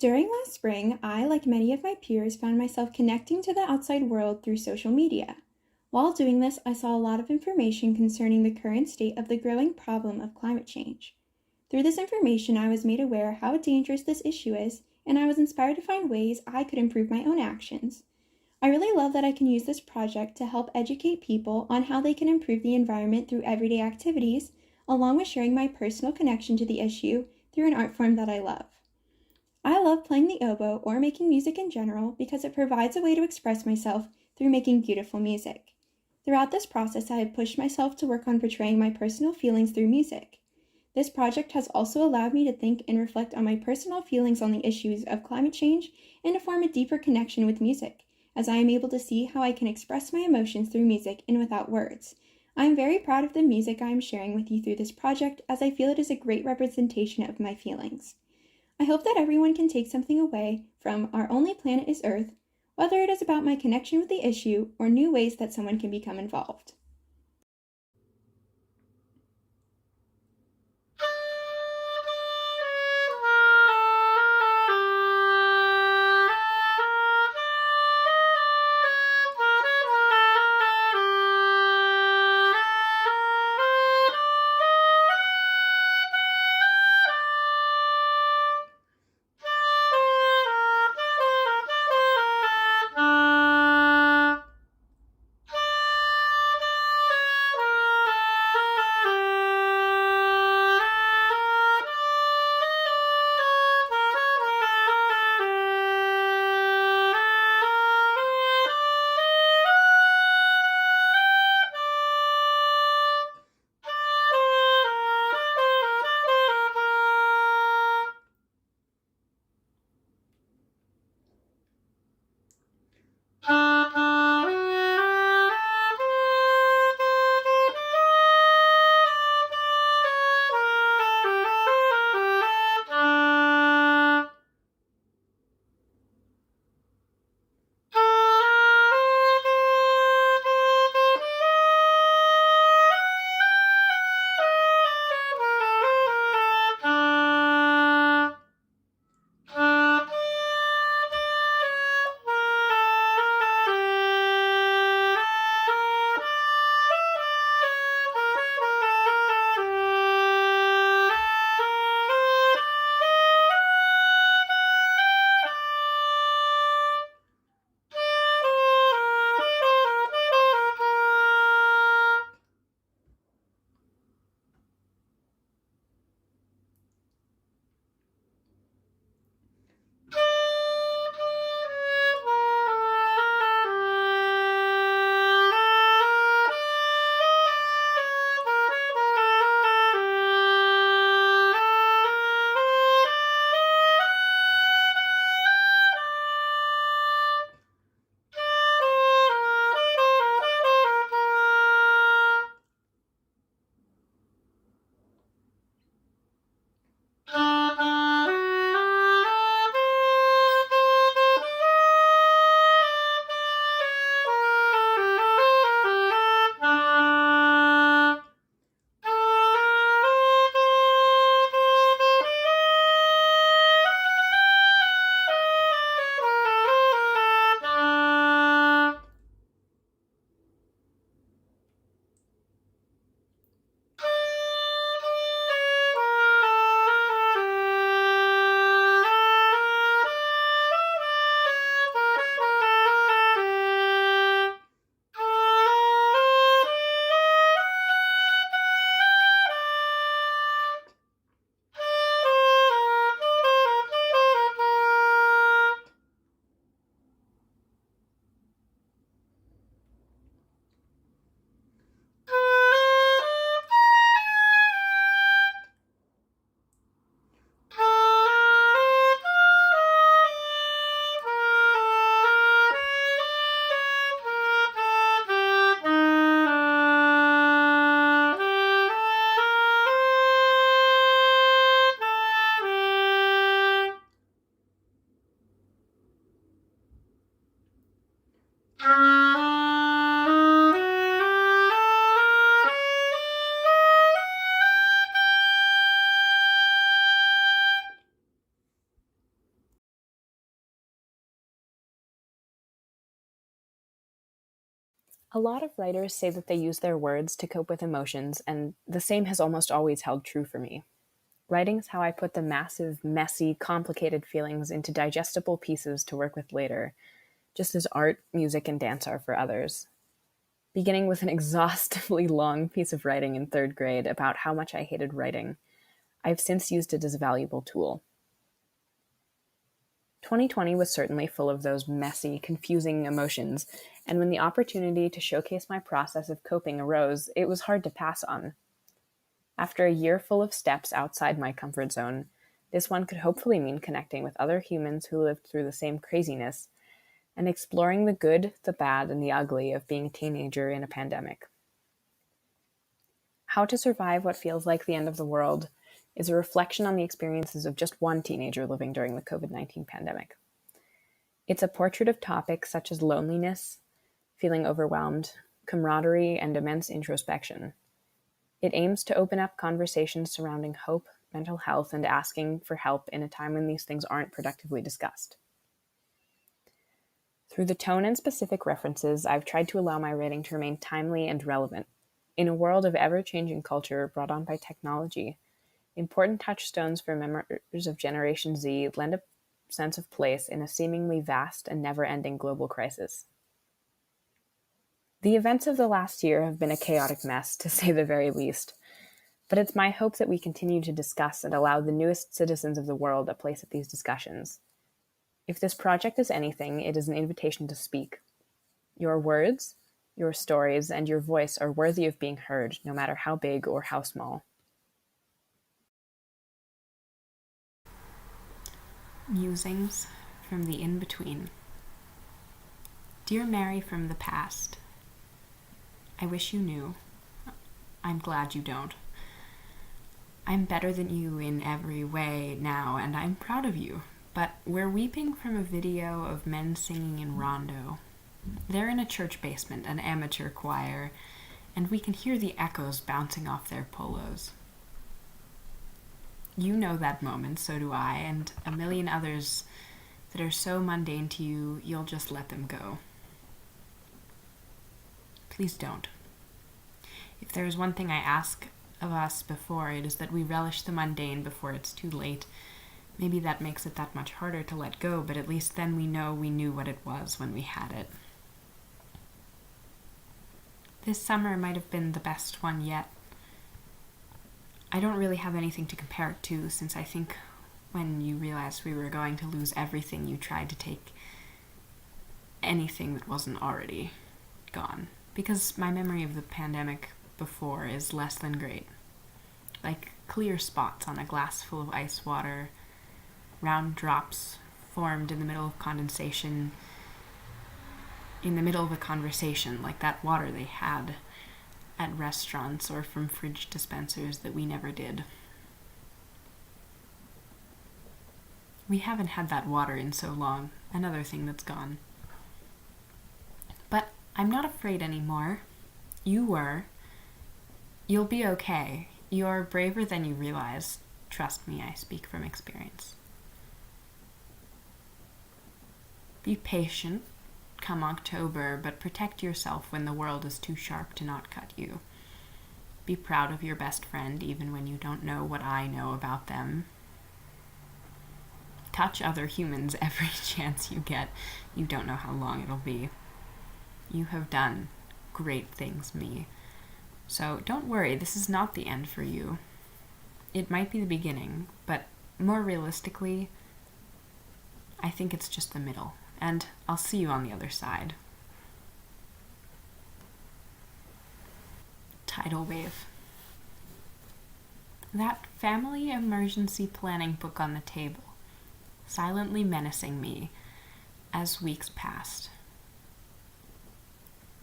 During last spring, I, like many of my peers, found myself connecting to the outside world through social media. While doing this, I saw a lot of information concerning the current state of the growing problem of climate change. Through this information, I was made aware how dangerous this issue is, and I was inspired to find ways I could improve my own actions. I really love that I can use this project to help educate people on how they can improve the environment through everyday activities, along with sharing my personal connection to the issue through an art form that I love. I love playing the oboe or making music in general because it provides a way to express myself through making beautiful music. Throughout this process, I have pushed myself to work on portraying my personal feelings through music. This project has also allowed me to think and reflect on my personal feelings on the issues of climate change and to form a deeper connection with music, as I am able to see how I can express my emotions through music and without words. I am very proud of the music I am sharing with you through this project, as I feel it is a great representation of my feelings. I hope that everyone can take something away from Our Only Planet is Earth, whether it is about my connection with the issue or new ways that someone can become involved. A lot of writers say that they use their words to cope with emotions, and the same has almost always held true for me. Writing is how I put the massive, messy, complicated feelings into digestible pieces to work with later, just as art, music, and dance are for others. Beginning with an exhaustively long piece of writing in third grade about how much I hated writing, I've since used it as a valuable tool. 2020 was certainly full of those messy, confusing emotions, and when the opportunity to showcase my process of coping arose, it was hard to pass on. After a year full of steps outside my comfort zone, this one could hopefully mean connecting with other humans who lived through the same craziness and exploring the good, the bad, and the ugly of being a teenager in a pandemic. How to Survive What Feels Like the End of the World is a reflection on the experiences of just one teenager living during the COVID-19 pandemic. It's a portrait of topics such as loneliness, feeling overwhelmed, camaraderie, and immense introspection. It aims to open up conversations surrounding hope, mental health, and asking for help in a time when these things aren't productively discussed. Through the tone and specific references, I've tried to allow my writing to remain timely and relevant. In a world of ever-changing culture brought on by technology, important touchstones for members of Generation Z lend a sense of place in a seemingly vast and never-ending global crisis. The events of the last year have been a chaotic mess, to say the very least, but it's my hope that we continue to discuss and allow the newest citizens of the world a place at these discussions. If this project is anything, it is an invitation to speak. Your words, your stories, and your voice are worthy of being heard, no matter how big or how small. Musings from the In-Between. Dear Mary from the past, I wish you knew. I'm glad you don't. I'm better than you in every way now, and I'm proud of you. But we're weeping from a video of men singing in rondo. They're in a church basement, an amateur choir, and we can hear the echoes bouncing off their polos. You know that moment, so do I, and a million others that are so mundane to you, you'll just let them go. Please don't. If there is one thing I ask of us before, it is that we relish the mundane before it's too late. Maybe that makes it that much harder to let go, but at least then we know we knew what it was when we had it. This summer might have been the best one yet. I don't really have anything to compare it to, since I think when you realized we were going to lose everything, you tried to take anything that wasn't already gone. Because my memory of the pandemic before is less than great. Like clear spots on a glass full of ice water, round drops formed in the middle of condensation, in the middle of a conversation, like that water they had at restaurants or from fridge dispensers that we never did. We haven't had that water in so long, another thing that's gone. But I'm not afraid anymore. You were. You'll be okay. You're braver than you realize. Trust me, I speak from experience. Be patient come October, but protect yourself when the world is too sharp to not cut you. Be proud of your best friend even when you don't know what I know about them. Touch other humans every chance you get. You don't know how long it'll be. You have done great things, me. So don't worry, this is not the end for you. It might be the beginning, but more realistically, I think it's just the middle. And I'll see you on the other side. Tidal wave. That family emergency planning book on the table, silently menacing me as weeks passed.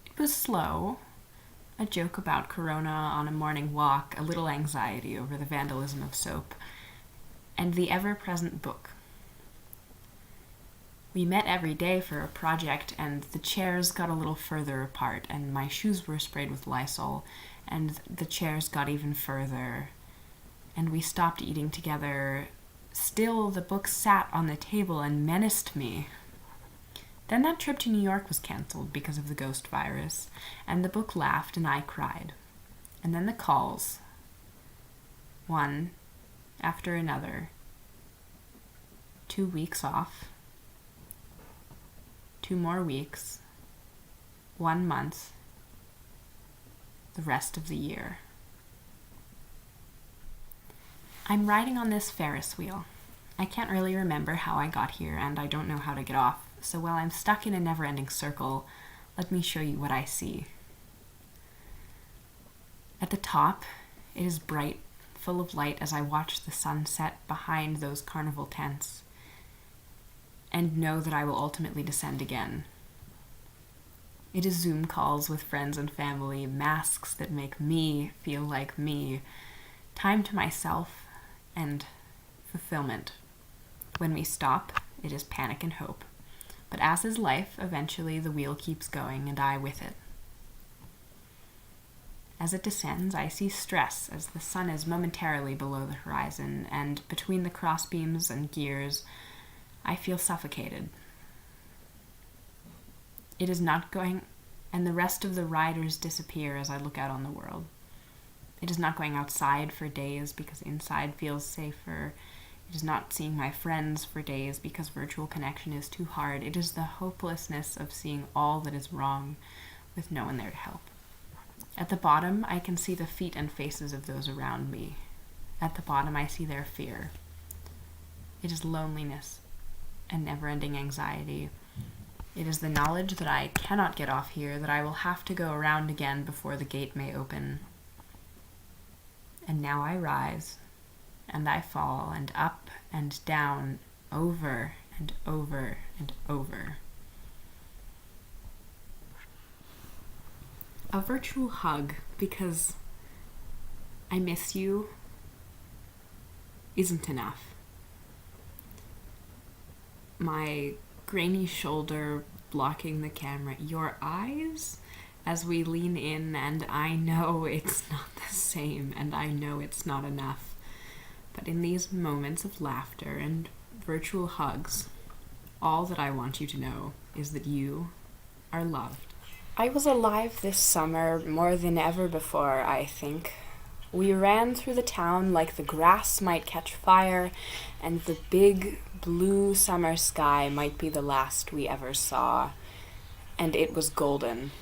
It was slow, a joke about Corona on a morning walk, a little anxiety over the vandalism of soap, and the ever-present book. We met every day for a project, and the chairs got a little further apart, and my shoes were sprayed with Lysol, and the chairs got even further, and we stopped eating together. Still, the book sat on the table and menaced me. Then that trip to New York was canceled because of the ghost virus, and the book laughed and I cried. And then the calls, one after another. 2 weeks off, 2 more weeks, 1 month, the rest of the year. I'm riding on this Ferris wheel. I can't really remember how I got here, and I don't know how to get off, so while I'm stuck in a never-ending circle, let me show you what I see. At the top, it is bright, full of light as I watch the sun set behind those carnival tents, and know that I will ultimately descend again. It is Zoom calls with friends and family, masks that make me feel like me, time to myself, and fulfillment. When we stop, it is panic and hope. But as is life, eventually the wheel keeps going and I with it. As it descends, I see stress as the sun is momentarily below the horizon, and between the crossbeams and gears, I feel suffocated. It is not going, and the rest of the riders disappear as I look out on the world. It is not going outside for days because inside feels safer. It is not seeing my friends for days because virtual connection is too hard. It is the hopelessness of seeing all that is wrong with no one there to help. At the bottom, I can see the feet and faces of those around me. At the bottom, I see their fear. It is loneliness and never-ending anxiety. It is the knowledge that I cannot get off here, that I will have to go around again before the gate may open. And now I rise, and I fall, and up and down, over and over and over. A virtual hug, because I miss you, isn't enough. My grainy shoulder blocking the camera, your eyes as we lean in, and I know it's not the same, and I know it's not enough. But in these moments of laughter and virtual hugs, all that I want you to know is that you are loved. I was alive this summer more than ever before, I think. We ran through the town like the grass might catch fire, and the big blue summer sky might be the last we ever saw, and it was golden.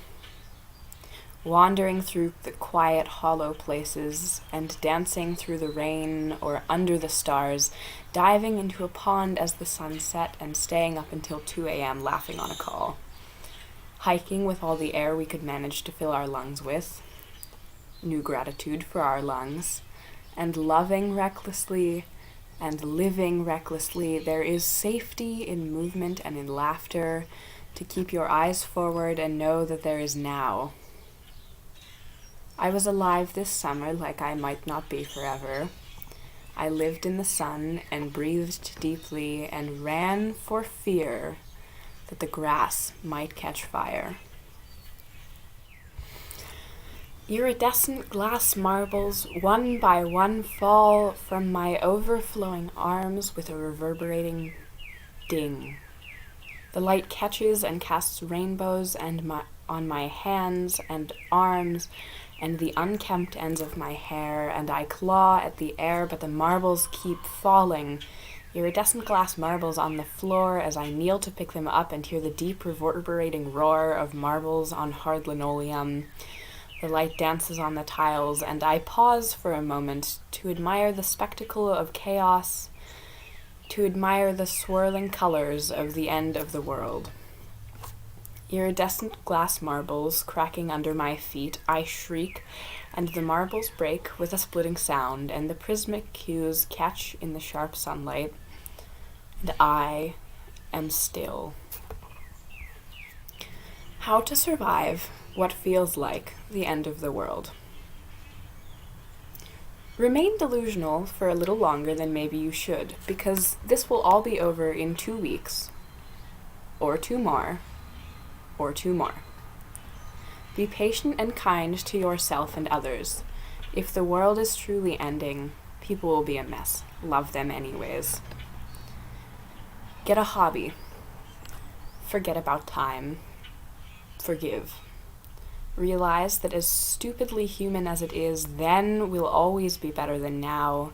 Wandering through the quiet, hollow places, and dancing through the rain or under the stars, diving into a pond as the sun set, and staying up until 2 a.m. laughing on a call. Hiking with all the air we could manage to fill our lungs with, new gratitude for our lungs, and loving recklessly and living recklessly. There is safety in movement and in laughter, to keep your eyes forward and know that there is now. I was alive this summer like I might not be forever. I lived in the sun and breathed deeply and ran for fear that the grass might catch fire. Iridescent glass marbles, one by one, fall from my overflowing arms with a reverberating ding. The light catches and casts rainbows on my hands and arms and the unkempt ends of my hair, and I claw at the air, but the marbles keep falling. Iridescent glass marbles on the floor as I kneel to pick them up and hear the deep reverberating roar of marbles on hard linoleum. The light dances on the tiles, and I pause for a moment to admire the spectacle of chaos, to admire the swirling colors of the end of the world. Iridescent glass marbles cracking under my feet, I shriek, and the marbles break with a splitting sound, and the prismatic hues catch in the sharp sunlight, and I am still. How to survive what feels like the end of the world. Remain delusional for a little longer than maybe you should, because this will all be over in 2 weeks, or 2 more, or 2 more. Be patient and kind to yourself and others. If the world is truly ending, people will be a mess. Love them anyways. Get a hobby. Forget about time. Forgive. Realize that as stupidly human as it is, then will always be better than now.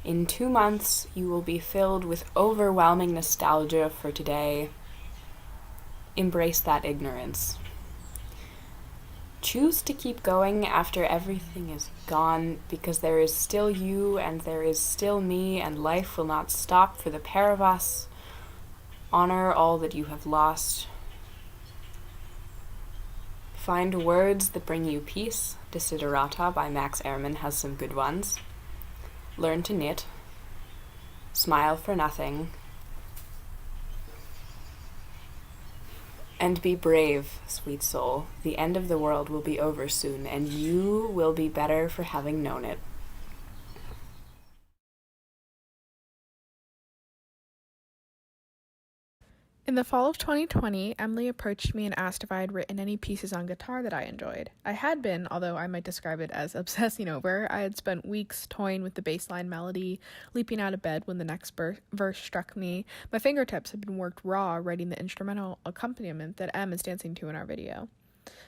In 2 months, you will be filled with overwhelming nostalgia for today. Embrace that ignorance. Choose to keep going after everything is gone, because there is still you and there is still me, and life will not stop for the pair of us. Honor all that you have lost. Find words that bring you peace. Desiderata by Max Ehrmann has some good ones. Learn to knit. Smile for nothing. And be brave, sweet soul. The end of the world will be over soon, and you will be better for having known it. In the fall of 2020, Emily approached me and asked if I had written any pieces on guitar that I enjoyed. I had been, although I might describe it as obsessing over. I had spent weeks toying with the bassline melody, leaping out of bed when the next verse struck me. My fingertips had been worked raw writing the instrumental accompaniment that Em is dancing to in our video.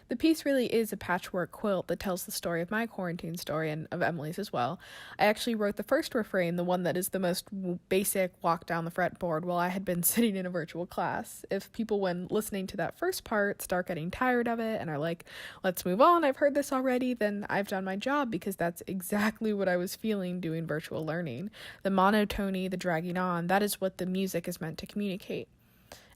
The piece really is a patchwork quilt that tells the story of my quarantine story and of Emily's as well. I actually wrote the first refrain, the one that is the most basic walk down the fretboard, while I had been sitting in a virtual class. If people, when listening to that first part, start getting tired of it and are like, let's move on, I've heard this already, then I've done my job, because that's exactly what I was feeling doing virtual learning. The monotony, the dragging on, that is what the music is meant to communicate.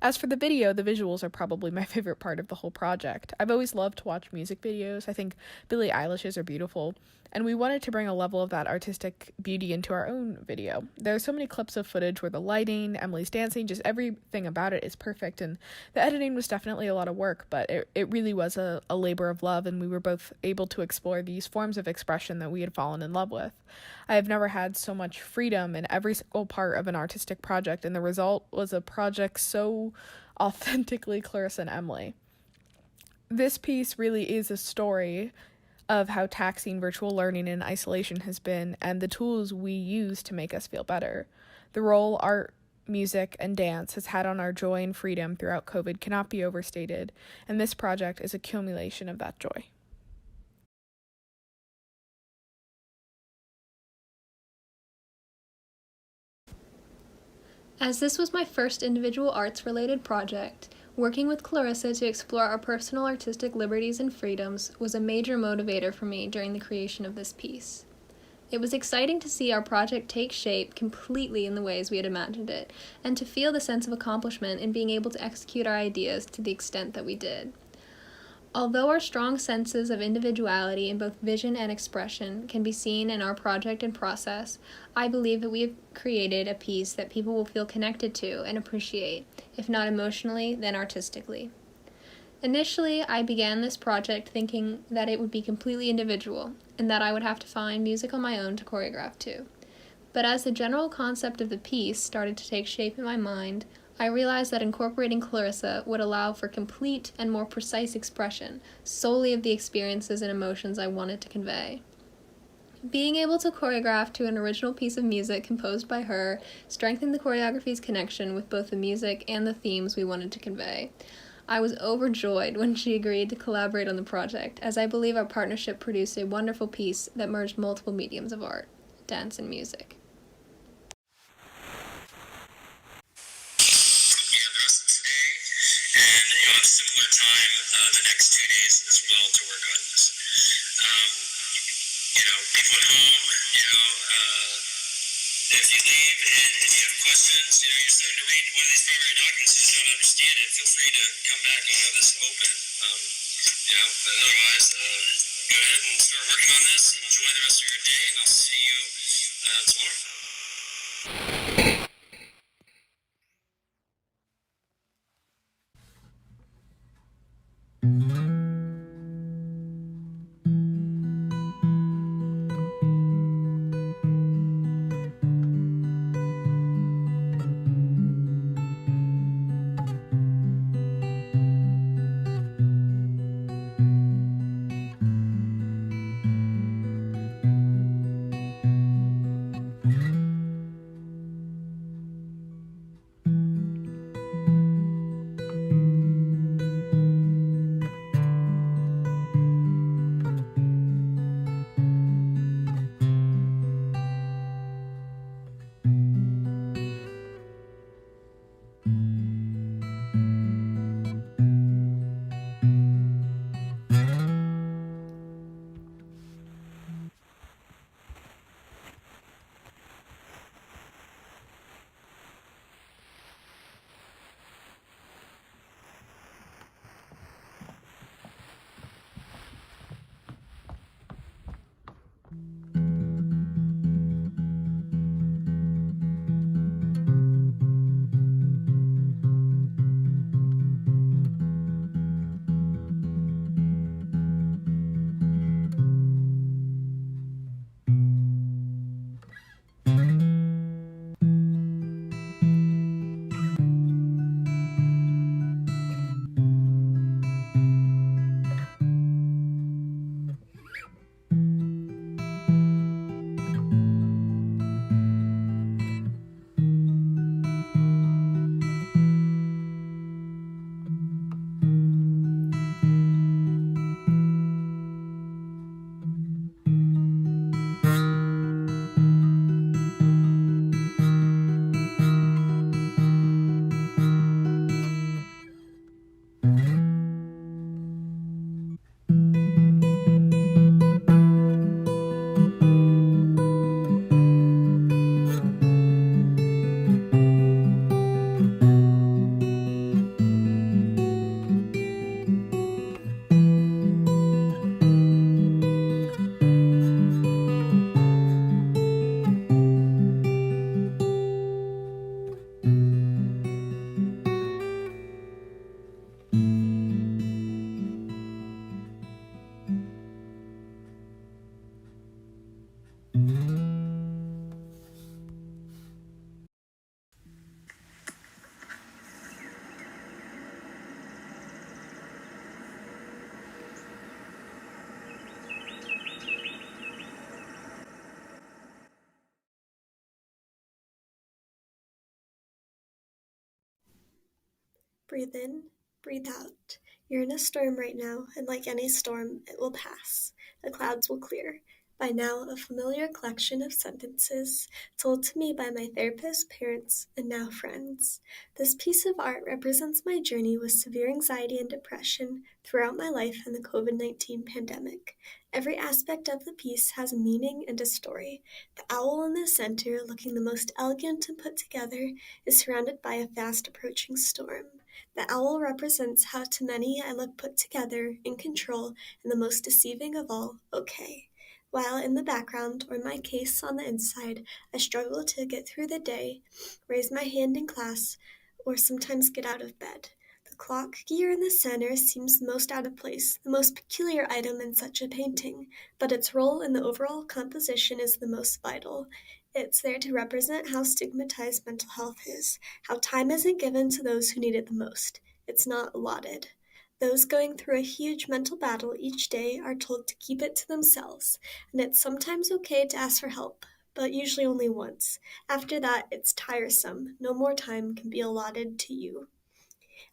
As for the video, the visuals are probably my favorite part of the whole project. I've always loved to watch music videos. I think Billie Eilish's are beautiful, and we wanted to bring a level of that artistic beauty into our own video. There are so many clips of footage where the lighting, Emily's dancing, just everything about it is perfect, and the editing was definitely a lot of work, but it really was a labor of love, and we were both able to explore these forms of expression that we had fallen in love with. I have never had so much freedom in every single part of an artistic project, and the result was a project so authentically Clarissa and Emily. This piece really is a story of how taxing virtual learning in isolation has been, and the tools we use to make us feel better. The role art, music, and dance has had on our joy and freedom throughout COVID cannot be overstated, and this project is a accumulation of that joy. As this was my first individual arts-related project, working with Clarissa to explore our personal artistic liberties and freedoms was a major motivator for me during the creation of this piece. It was exciting to see our project take shape completely in the ways we had imagined it, and to feel the sense of accomplishment in being able to execute our ideas to the extent that we did. Although our strong senses of individuality in both vision and expression can be seen in our project and process, I believe that we have created a piece that people will feel connected to and appreciate, if not emotionally, then artistically. Initially, I began this project thinking that it would be completely individual, and that I would have to find music on my own to choreograph to. But as the general concept of the piece started to take shape in my mind, I realized that incorporating Clarissa would allow for complete and more precise expression solely of the experiences and emotions I wanted to convey. Being able to choreograph to an original piece of music composed by her strengthened the choreography's connection with both the music and the themes we wanted to convey. I was overjoyed when she agreed to collaborate on the project, as I believe our partnership produced a wonderful piece that merged multiple mediums of art, dance, and music. Similar time the next 2 days as well to work on this. People at home, if you leave and if you have questions, you're starting to read one of these primary documents, you just don't understand it, feel free to come back and have this open. But otherwise, go ahead and start working on this. Enjoy the rest of your day, and I'll see you tomorrow. Breathe in, breathe out. You're in a storm right now, and like any storm, it will pass. The clouds will clear. By now, a familiar collection of sentences told to me by my therapist, parents, and now friends. This piece of art represents my journey with severe anxiety and depression throughout my life and the COVID-19 pandemic. Every aspect of the piece has a meaning and a story. The owl in the center, looking the most elegant and put together, is surrounded by a fast approaching storm. The owl represents how to many I look put together, in control, and the most deceiving of all, okay. While in the background, or in my case on the inside, I struggle to get through the day, raise my hand in class, or sometimes get out of bed. The clock gear in the center seems the most out of place, the most peculiar item in such a painting, but its role in the overall composition is the most vital. It's there to represent how stigmatized mental health is, how time isn't given to those who need it the most. It's not allotted. Those going through a huge mental battle each day are told to keep it to themselves, and it's sometimes okay to ask for help, but usually only once. After that, it's tiresome. No more time can be allotted to you.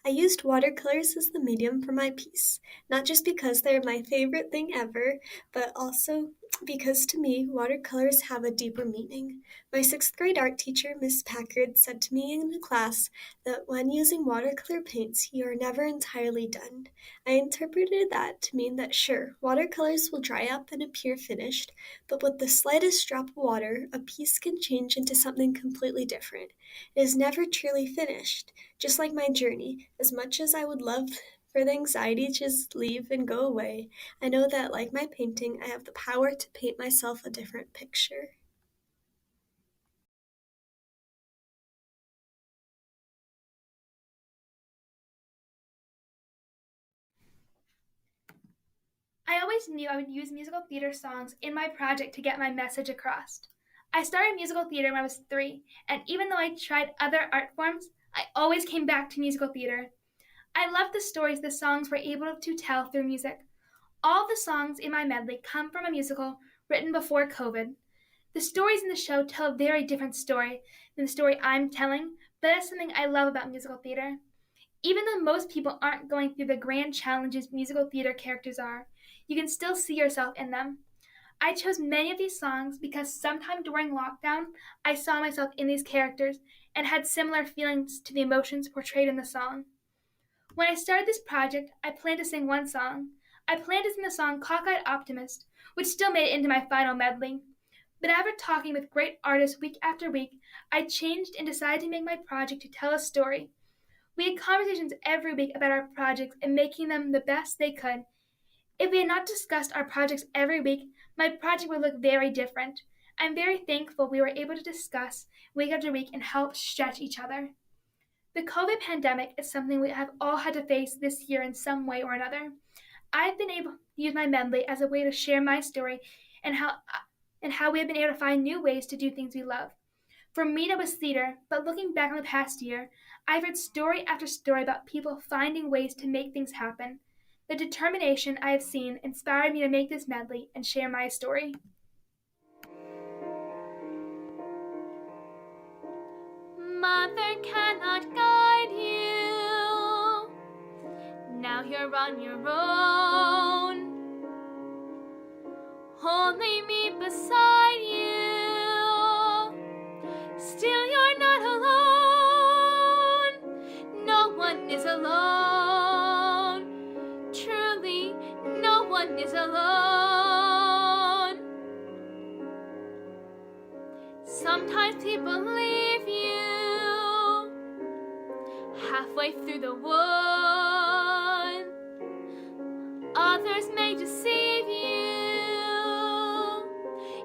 I used watercolors as the medium for my piece, not just because they're my favorite thing ever, but also because to me, watercolors have a deeper meaning. My 6th grade art teacher, Miss Packard, said to me in a class that when using watercolor paints, you are never entirely done. I interpreted that to mean that sure, watercolors will dry up and appear finished, but with the slightest drop of water, a piece can change into something completely different. It is never truly finished. Just like my journey, as much as I would love for the anxiety to just leave and go away, I know that, like my painting, I have the power to paint myself a different picture. I always knew I would use musical theater songs in my project to get my message across. I started musical theater when I was 3, and even though I tried other art forms, I always came back to musical theater. I love the stories the songs were able to tell through music. All the songs in my medley come from a musical written before COVID. The stories in the show tell a very different story than the story I'm telling, but that's something I love about musical theater. Even though most people aren't going through the grand challenges musical theater characters are, you can still see yourself in them. I chose many of these songs because sometime during lockdown, I saw myself in these characters and had similar feelings to the emotions portrayed in the song. When I started this project, I planned to sing one song. I planned to sing the song Cockeyed Optimist, which still made it into my final medley. But after talking with great artists week after week, I changed and decided to make my project to tell a story. We had conversations every week about our projects and making them the best they could. If we had not discussed our projects every week, my project would look very different. I'm very thankful we were able to discuss week after week and help stretch each other. The COVID pandemic is something we have all had to face this year in some way or another. I've been able to use my medley as a way to share my story and how we have been able to find new ways to do things we love. For me, that was theater, but looking back on the past year, I've read story after story about people finding ways to make things happen. The determination I have seen inspired me to make this medley and share my story. Mother cannot guide you. Now you're on your own. Only me beside you. Still you're not alone. No one is alone. Truly, no one is alone. Sometimes people leave you halfway through the wood. Others may deceive you.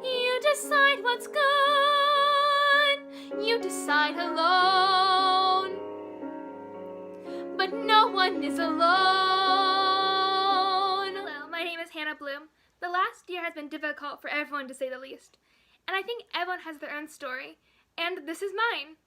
You decide what's good. You decide alone. But no one is alone. Hello, my name is Hannah Bloom. The last year has been difficult for everyone, to say the least. and I think everyone has their own story, and this is mine.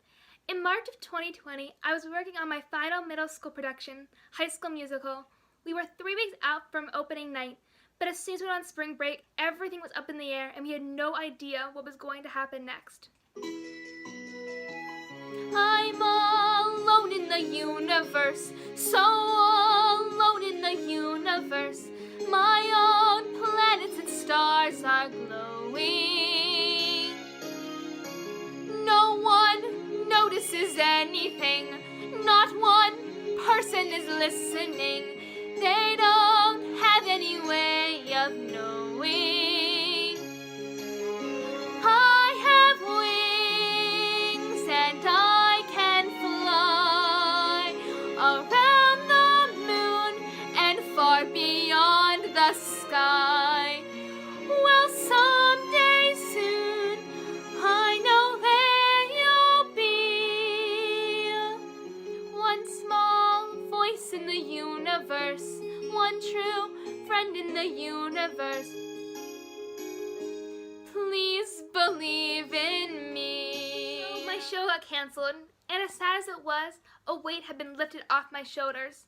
In March of 2020, I was working on my final middle school production, High School Musical. We were 3 weeks out from opening night, but as soon as we went on spring break, everything was up in the air and we had no idea what was going to happen next. I'm alone in the universe, so alone in the universe. My own planets and stars are glowing. No one notices anything, not one person is listening. They don't have any way of knowing. I have wings and I can fly around the moon and far beyond the sky. Well, someday soon I know there you'll be one small voice in the universe, one true friend in the universe. Please believe in me. So my show got canceled, and as sad as it was, a weight had been lifted off my shoulders.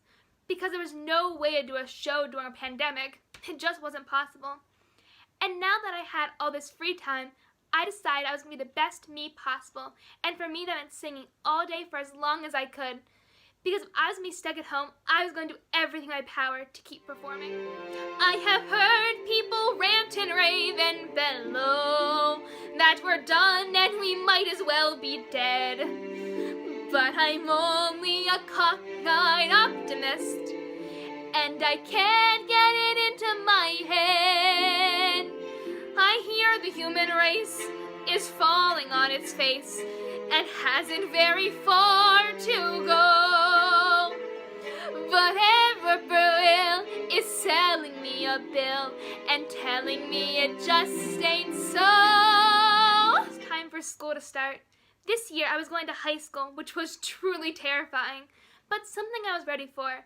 Because there was no way to do a show during a pandemic. It just wasn't possible. And now that I had all this free time, I decided I was going to be the best me possible. And for me, that meant singing all day for as long as I could. Because if I was going to be stuck at home, I was going to do everything in my power to keep performing. I have heard people rant and rave and bellow that we're done and we might as well be dead. But I'm only a cockeyed optimist, and I can't get it into my head. I hear the human race is falling on its face and hasn't very far to go. But Everbrill is selling me a bill and telling me it just ain't so. It's time for school to start. This year I was going to high school, which was truly terrifying, but something I was ready for.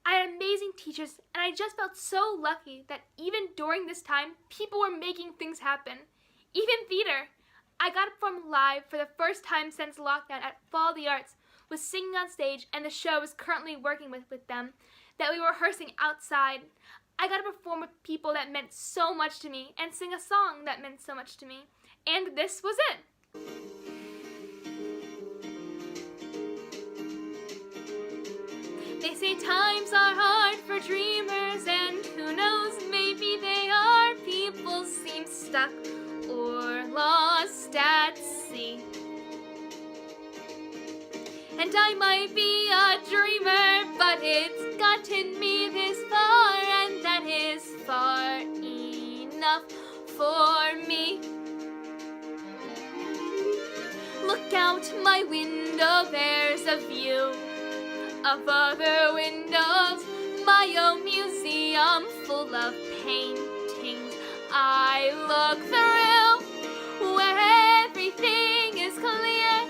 I had amazing teachers, and I just felt so lucky that even during this time, people were making things happen. Even theater. I got to perform live for the first time since lockdown at Fall of the Arts, with singing on stage, and the show is currently working with them, that we were rehearsing outside. I got to perform with people that meant so much to me, and sing a song that meant so much to me. And this was it. They say times are hard for dreamers, and who knows, maybe they are. People seem stuck or lost at sea. And I might be a dreamer, but it's gotten me this far, and that is far enough for me. Look out my window, there's a view of other windows, my own museum full of paintings. I look through where everything is clear.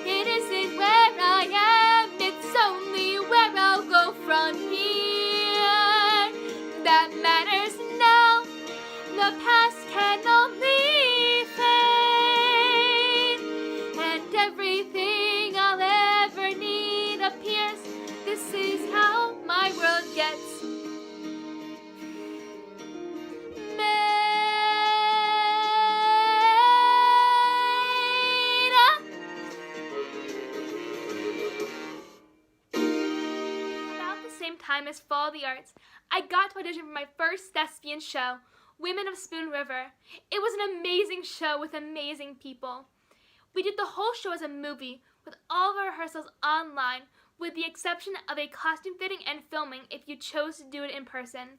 It isn't where I am, it's only where I'll go from here. That matters now, the past can only fade, and everything I'll ever need appears. This is how my world gets made up. About the same time as Fall of the Arts, I got to audition for my first thespian show, Women of Spoon River. It was an amazing show with amazing people. We did the whole show as a movie, with all of our rehearsals online, with the exception of a costume fitting and filming if you chose to do it in person.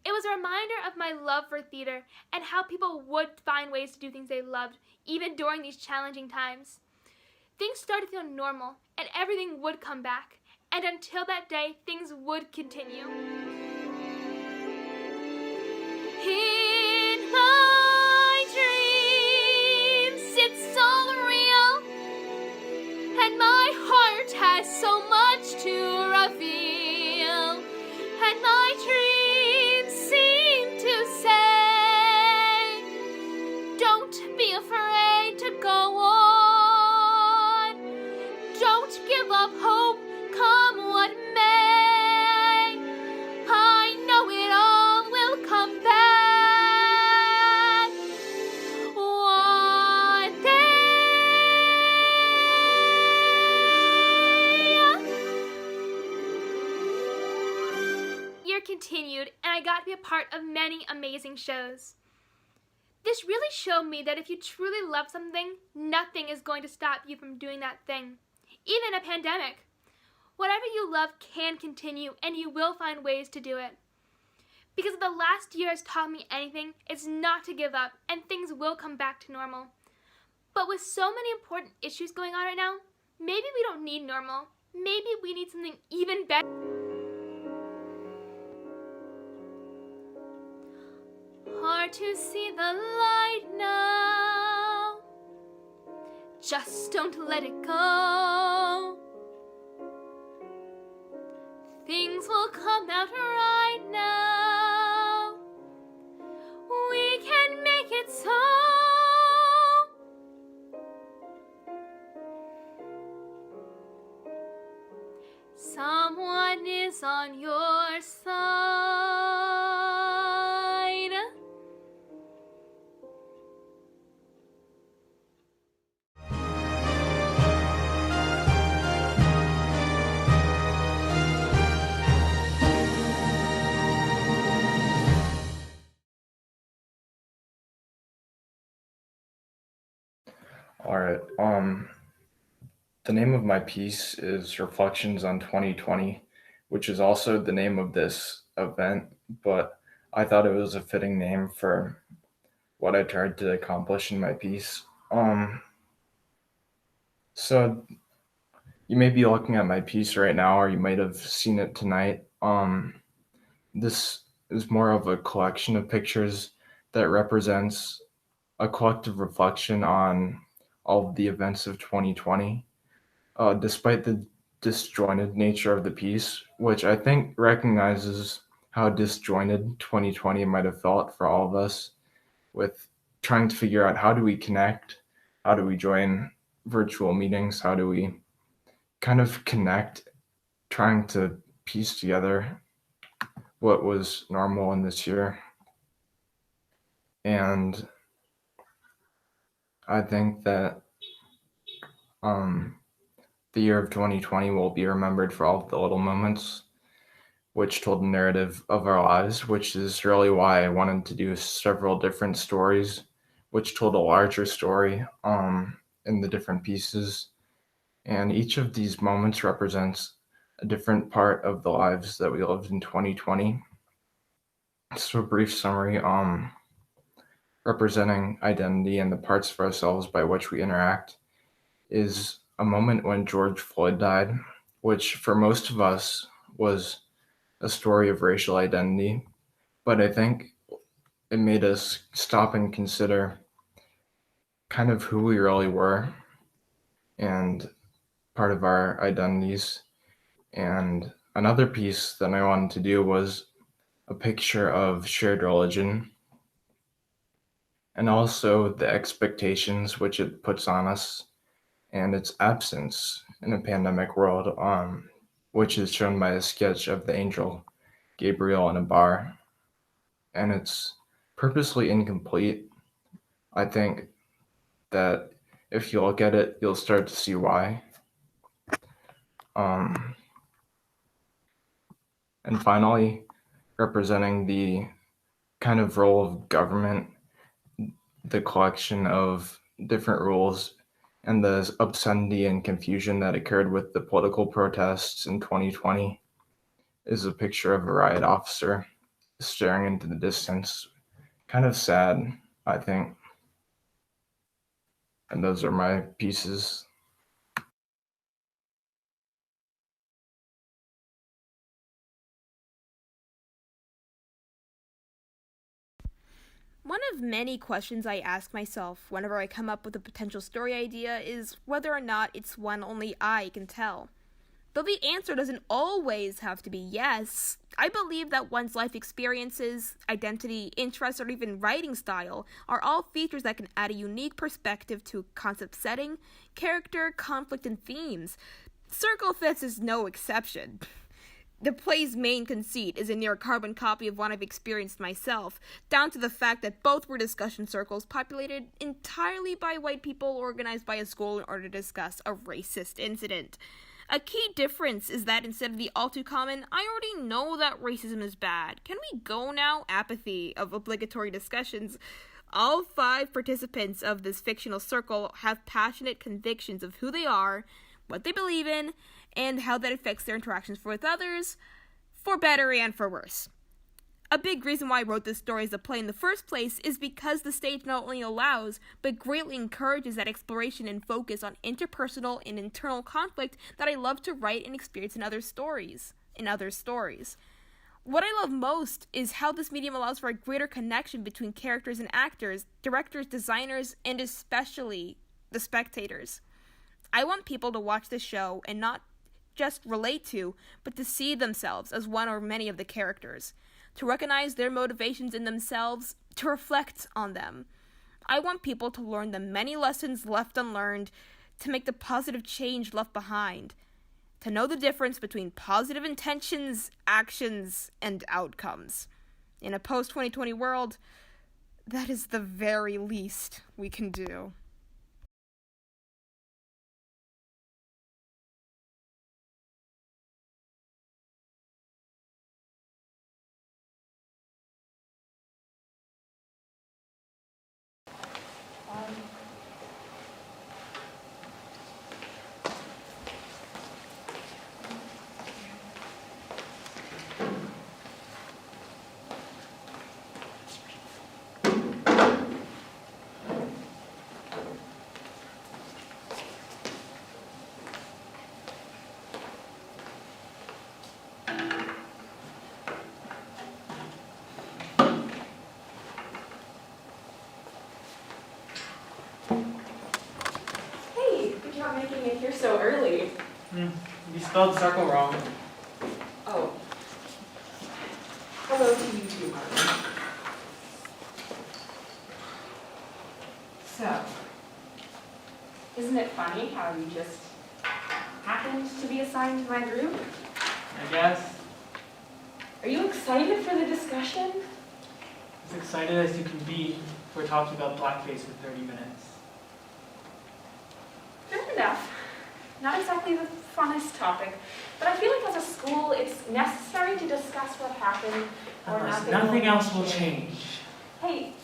It was a reminder of my love for theater and how people would find ways to do things they loved, even during these challenging times. Things started to feel normal, and everything would come back. And until that day, things would continue. In my dreams, it's all real, and my heart has so much to reveal, and my dreams seem to say, don't a part of many amazing shows. This really showed me that if you truly love something, nothing is going to stop you from doing that thing, even a pandemic. Whatever you love can continue, and you will find ways to do it. Because if the last year has taught me anything, it's not to give up, and things will come back to normal. But with so many important issues going on right now, maybe we don't need normal. Maybe we need something even better. Hard to see the light now. Just don't let it go. Things will come out right now. We can make it so. Someone is on your side. All right. The name of my piece is Reflections on 2020, which is also the name of this event, but I thought it was a fitting name for what I tried to accomplish in my piece. So you may be looking at my piece right now, or you might have seen it tonight. This is more of a collection of pictures that represents a collective reflection on all of the events of 2020. Despite the disjointed nature of the piece, which I think recognizes how disjointed 2020 might have felt for all of us, with trying to figure out how do we connect, how do we join virtual meetings, how do we kind of connect, trying to piece together what was normal in this year. And I think that the year of 2020 will be remembered for all of the little moments which told the narrative of our lives, which is really why I wanted to do several different stories, which told a larger story in the different pieces. And each of these moments represents a different part of the lives that we lived in 2020. So a brief summary, representing identity and the parts of ourselves by which we interact is a moment when George Floyd died, which for most of us was a story of racial identity, but I think it made us stop and consider kind of who we really were and part of our identities. And another piece that I wanted to do was a picture of shared religion and also the expectations which it puts on us and its absence in a pandemic world, which is shown by a sketch of the angel Gabriel in a bar. And it's purposely incomplete. I think that if you look at it, you'll start to see why. And finally, representing the kind of role of government, the collection of different rules, and the obscenity and confusion that occurred with the political protests in 2020 is a picture of a riot officer staring into the distance. Kind of sad, I think. And those are my pieces. One of many questions I ask myself whenever I come up with a potential story idea is whether or not it's one only I can tell. Though the answer doesn't always have to be yes, I believe that one's life experiences, identity, interests, or even writing style are all features that can add a unique perspective to concept setting, character, conflict, and themes. Circle Fits is no exception. The play's main conceit is a near carbon copy of one I've experienced myself, down to the fact that both were discussion circles populated entirely by white people organized by a school in order to discuss a racist incident. A key difference is that instead of the all too common, I already know that racism is bad. Can we go now? Apathy of obligatory discussions. All 5 participants of this fictional circle have passionate convictions of who they are, what they believe in, and how that affects their interactions with others, for better and for worse. A big reason why I wrote this story as a play in the first place is because the stage not only allows, but greatly encourages that exploration and focus on interpersonal and internal conflict that I love to write and experience in other stories. What I love most is how this medium allows for a greater connection between characters and actors, directors, designers, and especially the spectators. I want people to watch this show and not just relate to, but to see themselves as one or many of the characters, to recognize their motivations in themselves, to reflect on them. I want people to learn the many lessons left unlearned, to make the positive change left behind, to know the difference between positive intentions, actions, and outcomes. In a post-2020 world, that is the very least we can do. Making it here so early. You spelled circle wrong. Oh. Hello to you too, Martin. So, isn't it funny how you just happened to be assigned to my group? I guess. Are you excited for the discussion? As excited as you can be if we're talking about blackface for 30 minutes. Fair enough. Not exactly the funnest topic, but I feel like as a school it's necessary to discuss what happened or Nothing else will change. Hey.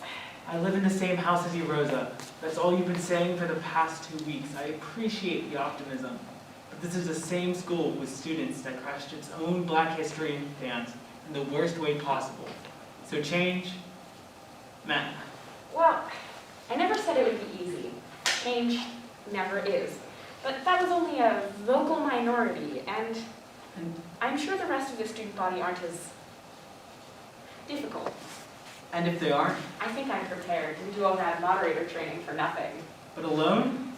I live in the same house as you, Rosa. That's all you've been saying for the past 2 weeks. I appreciate the optimism. But this is the same school with students that crashed its own Black History band in the worst way possible. So change, Matt. Well, I never said it would be easy. Change never is. But that was only a vocal minority, and I'm sure the rest of the student body aren't as difficult. And if they aren't? I think I'm prepared. We do all that moderator training for nothing. But alone?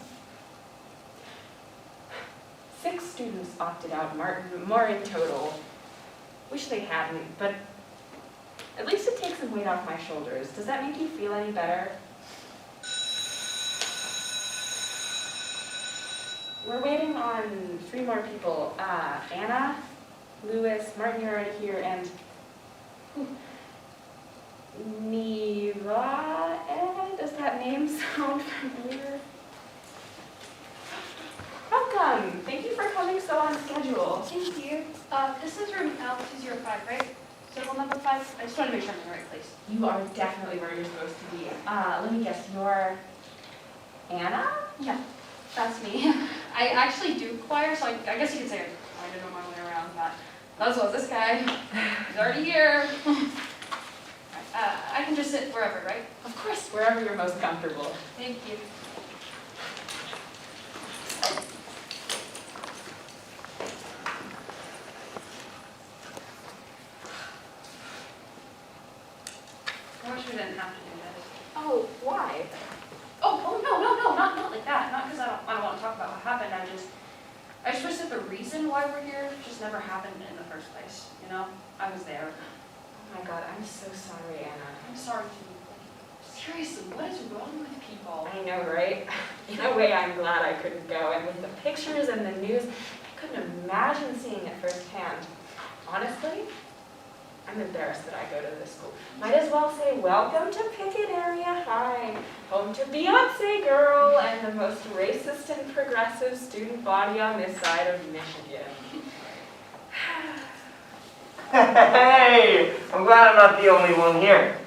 6 students opted out, more in total. Wish they hadn't, but at least it takes some weight off my shoulders. Does that make you feel any better? We're waiting on 3 more people. Anna, Lewis, Martin, you're already here, and Neva. Does that name sound familiar? Welcome. Thank you for coming so on schedule. Thank you. This is room L205, right? Circle number 5. I just want to make sure I'm in the right place. You are definitely where you're supposed to be. Let me guess, you're Anna? Yeah, that's me. I actually do choir, so I guess you could say I didn't know my way around that. As well as this guy. He's already here. I can just sit wherever, right? Of course, wherever you're most comfortable. Thank you. I wish we didn't have to do this. Oh, why? Oh, no, not like that. Not because I don't want to talk about what happened. I just wish that the reason why we're here just never happened in the first place. You know, I was there. Oh my God, I'm so sorry, Anna. I'm sorry too. Seriously, what is wrong with people? I know, right? In a way, I'm glad I couldn't go. And with the pictures and the news, I couldn't imagine seeing it firsthand. Honestly, I'm embarrassed that I go to this school. Might as well say, welcome to Pickett Area High. Home to Beyonce Girl and the most racist and progressive student body on this side of Michigan. Hey, I'm glad I'm not the only one here.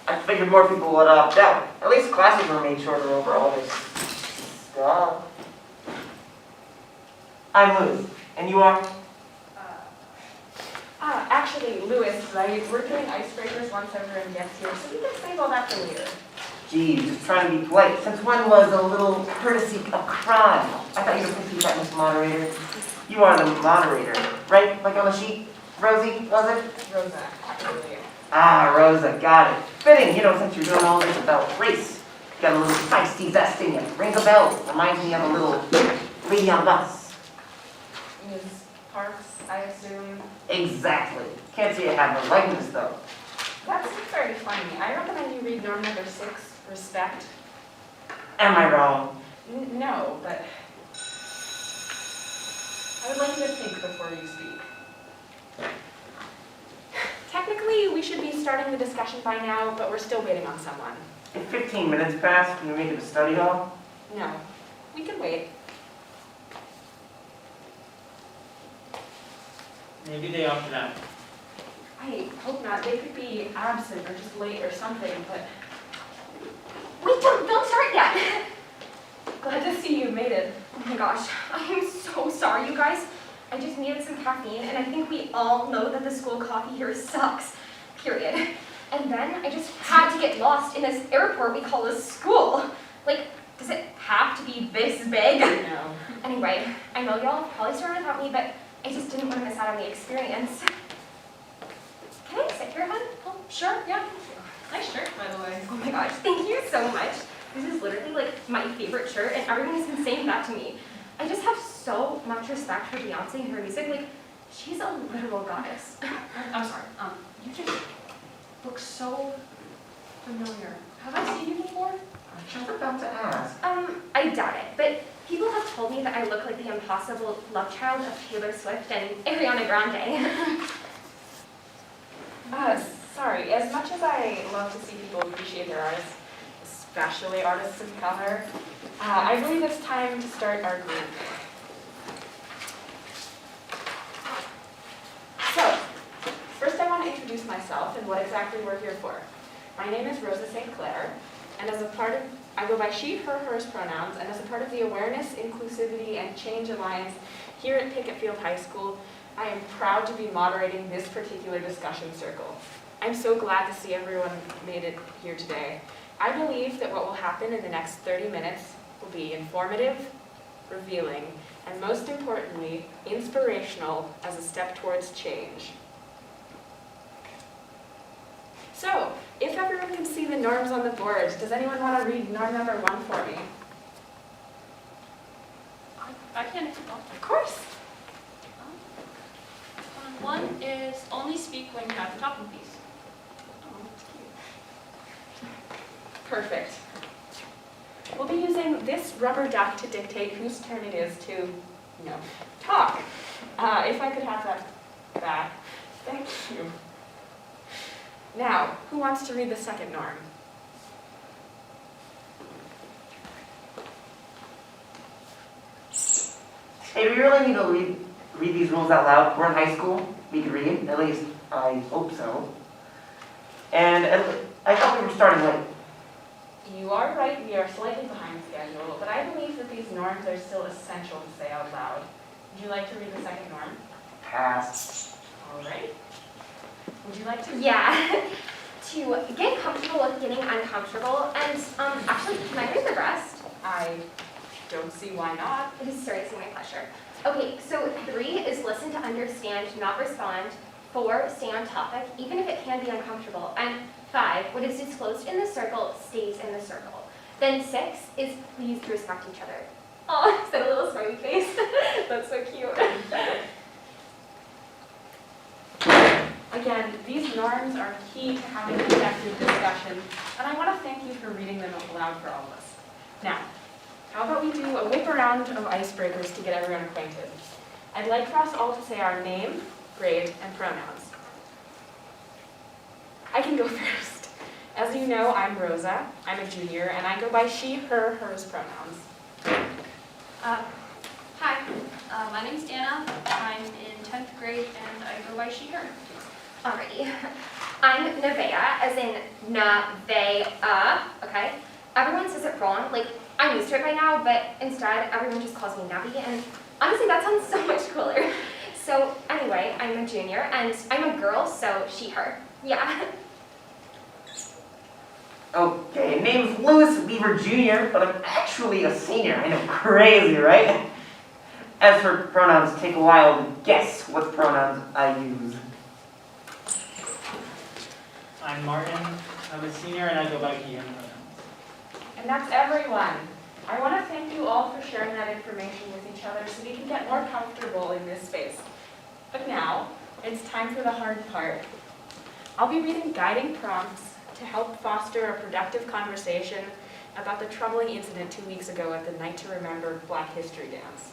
I figured more people would opt out. At least classes were made shorter over all this stuff. I'm Lewis, and you are? Actually, Lewis, right? We're doing icebreakers once everyone gets here, so we can save all that for later. Geez, just trying to be polite. Since when was a little courtesy a crime? I thought you were confused about Miss Moderator. You are the moderator, right? Like on the sheet? Rosie, was it? Rosa, actually. Ah, Rosa, got it. Fitting, since you're doing all this about race. You got a little feisty zest in you. Ring a bell. Reminds me of a little lady on the bus. Ms. Parks, I assume. Exactly. Can't say I have the likeness, though. That's very funny. I recommend you read norm number 6, respect. Am I wrong? No, but I would like you to think before you speak. Technically, we should be starting the discussion by now, but we're still waiting on someone. If 15 minutes pass, can we make it a study hall? No, we can wait. Maybe they opted out. I hope not. They could be absent or just late or something, but... Wait, don't start yet! Glad to see you made it. Oh my gosh, I am so sorry, you guys. I just needed some caffeine, and I think we all know that the school coffee here sucks, period. And then I just had to get lost in this airport we call a school. Like, does it have to be this big? No. Anyway, I know y'all probably started without me, but I just didn't want to miss out on the experience. Can I sit here, hon? Oh, sure, yeah. Nice shirt, by the way. Oh my gosh, thank you so much. This is literally like my favorite shirt, and everyone has been saying that to me. I just have so much respect for Beyonce and her music. Like, she's a literal goddess. I'm sorry. You just look so familiar. Have I seen you before? I'm just about to ask. I doubt it, but people have told me that I look like the impossible love child of Taylor Swift and Ariana Grande. Sorry. As much as I love to see people appreciate their artists, especially artists of color, I believe it's time to start our group. So, first I want to introduce myself and what exactly we're here for. My name is Rosa St. Clair, and as a part of, I go by she, her, hers pronouns, and as a part of the Awareness, Inclusivity, and Change Alliance here at Pickett Field High School, I am proud to be moderating this particular discussion circle. I'm so glad to see everyone made it here today. I believe that what will happen in the next 30 minutes will be informative, revealing, and most importantly, inspirational as a step towards change. So, if everyone can see the norms on the board, does anyone want to read norm number 1 for me? I can, if you want. Of course. 1 is only speak when you're at the top of the piece. Oh, that's cute. Perfect. We'll be using this rubber duck to dictate whose turn it is to, talk. If I could have that back. Thank you. Now, who wants to read the second norm? Hey, do we really need to read these rules out loud? We're in high school. We can read, at least I hope so. And I thought we were starting late. You are right, we are slightly behind schedule, but I believe that these norms are still essential to say out loud. Would you like to read the second norm? Pass. All right. Would you like to? Yeah. To get comfortable with getting uncomfortable, and actually, can I read the rest? I don't see why not. It is seriously my pleasure. Okay, so 3 is listen to understand, not respond. 4, stay on topic, even if it can be uncomfortable. And 5, what is disclosed in the circle stays in the circle. Then 6 is please respect each other. Oh, is that a little smiley face? That's so cute. Again, these norms are key to having an effective discussion, and I want to thank you for reading them aloud for all of us. Now, how about we do a whip around of icebreakers to get everyone acquainted? I'd like for us all to say our name, grade, and pronouns. I can go first. As you know, I'm Rosa. I'm a junior, and I go by she, her, hers pronouns. Hi, my name's Jana. I'm in 10th grade and I go by she, her. Alrighty. I'm Nevaeh, as in Na-ve-a, okay? Everyone says it wrong. Like, I'm used to it by now, but instead everyone just calls me Navi, and honestly that sounds so much cooler. So anyway, I'm a junior, and I'm a girl, so she, her. Yeah. Okay, name's Louis Weaver Jr., but I'm actually a senior. I know, crazy, right? As for pronouns, take a while to guess what pronouns I use. I'm Martin. I'm a senior and I go by he, him pronouns. And that's everyone. I want to thank you all for sharing that information with each other so we can get more comfortable in this space. But now, it's time for the hard part. I'll be reading guiding prompts to help foster a productive conversation about the troubling incident 2 weeks ago at the Night to Remember Black History Dance.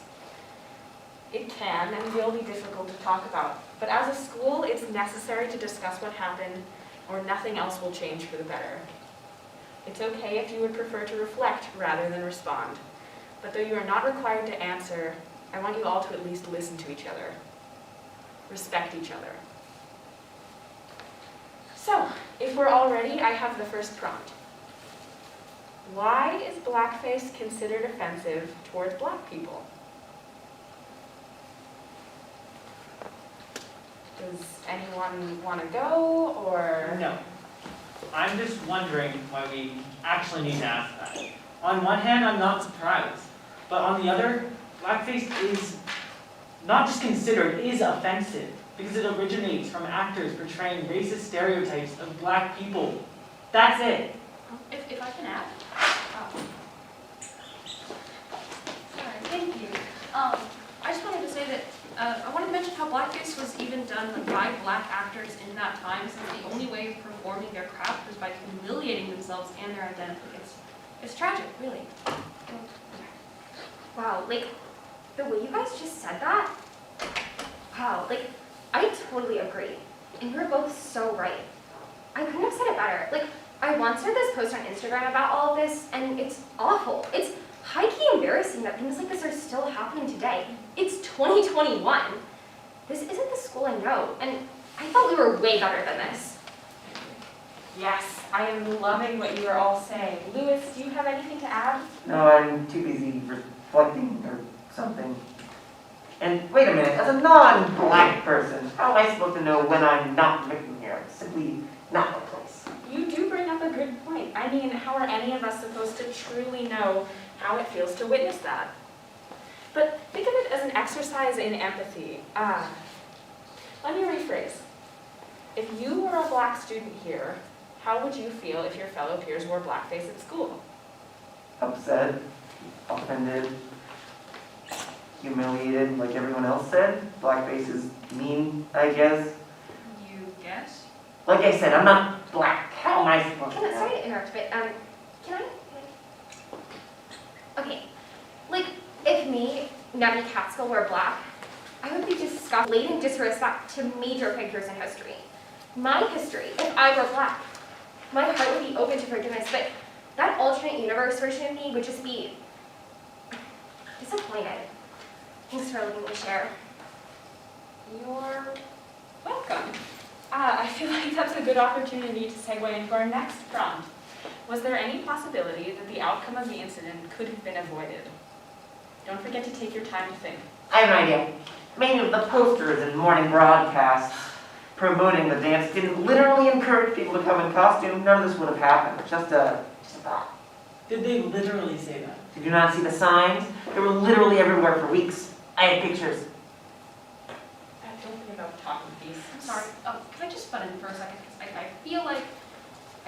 It can and will be difficult to talk about, but as a school, it's necessary to discuss what happened, or nothing else will change for the better. It's okay if you would prefer to reflect rather than respond, but though you are not required to answer, I want you all to at least listen to each other. Respect each other. So, if we're all ready, I have the first prompt. Why is blackface considered offensive towards black people? Does anyone want to go, or? No. I'm just wondering why we actually need to ask that. On one hand, I'm not surprised. But on the other, blackface is not just considered, is offensive. Because it originates from actors portraying racist stereotypes of black people. That's it. If I can add. Sorry, thank you. I just wanted to say that I wanted to mention how blackface was even done by black actors in that time, since the only way of performing their craft was by humiliating themselves and their identity. It's tragic, really. Wow, like, the way you guys just said that, wow, like, I totally agree. And you're both so right. I couldn't have said it better. Like, I once read this post on Instagram about all of this, and it's awful. It's high-key embarrassing that things like this are still happening today. It's 2021. This isn't the school I know, and I thought we were way better than this. Yes, I am loving what you are all saying. Louis, do you have anything to add? No, I'm too busy reflecting or something. And wait a minute, as a non-black person, how am I supposed to know when I'm not written here? It's simply not my place. You do bring up a good point. I mean, how are any of us supposed to truly know how it feels to witness that? But think of it as an exercise in empathy. Let me rephrase. If you were a black student here, how would you feel if your fellow peers wore blackface at school? Upset, offended, humiliated, like everyone else said. Blackface is mean, I guess. You guess? Like I said, I'm not black. How am I supposed to know? Sorry to interrupt, but, can I? Okay, like, if me, Nevi Catskill, were black, I would be disgusted, blatant disrespect to major figures in history. My history, if I were black, my heart would be open to forgiveness, but that alternate universe version of me would just be disappointed. Thanks for letting me share. You're welcome. I feel like that's a good opportunity to segue into our next prompt. Was there any possibility that the outcome of the incident could have been avoided? Don't forget to take your time to think. I have an idea. Many of the posters and morning broadcasts promoting the dance didn't literally encourage people to come in costume. None of this would have happened. Just a thought. Did they literally say that? Did you not see the signs? They were literally everywhere for weeks. I had pictures. Don't think about talking piece. I'm sorry. Can I just butt in for a second? 'Cause I feel like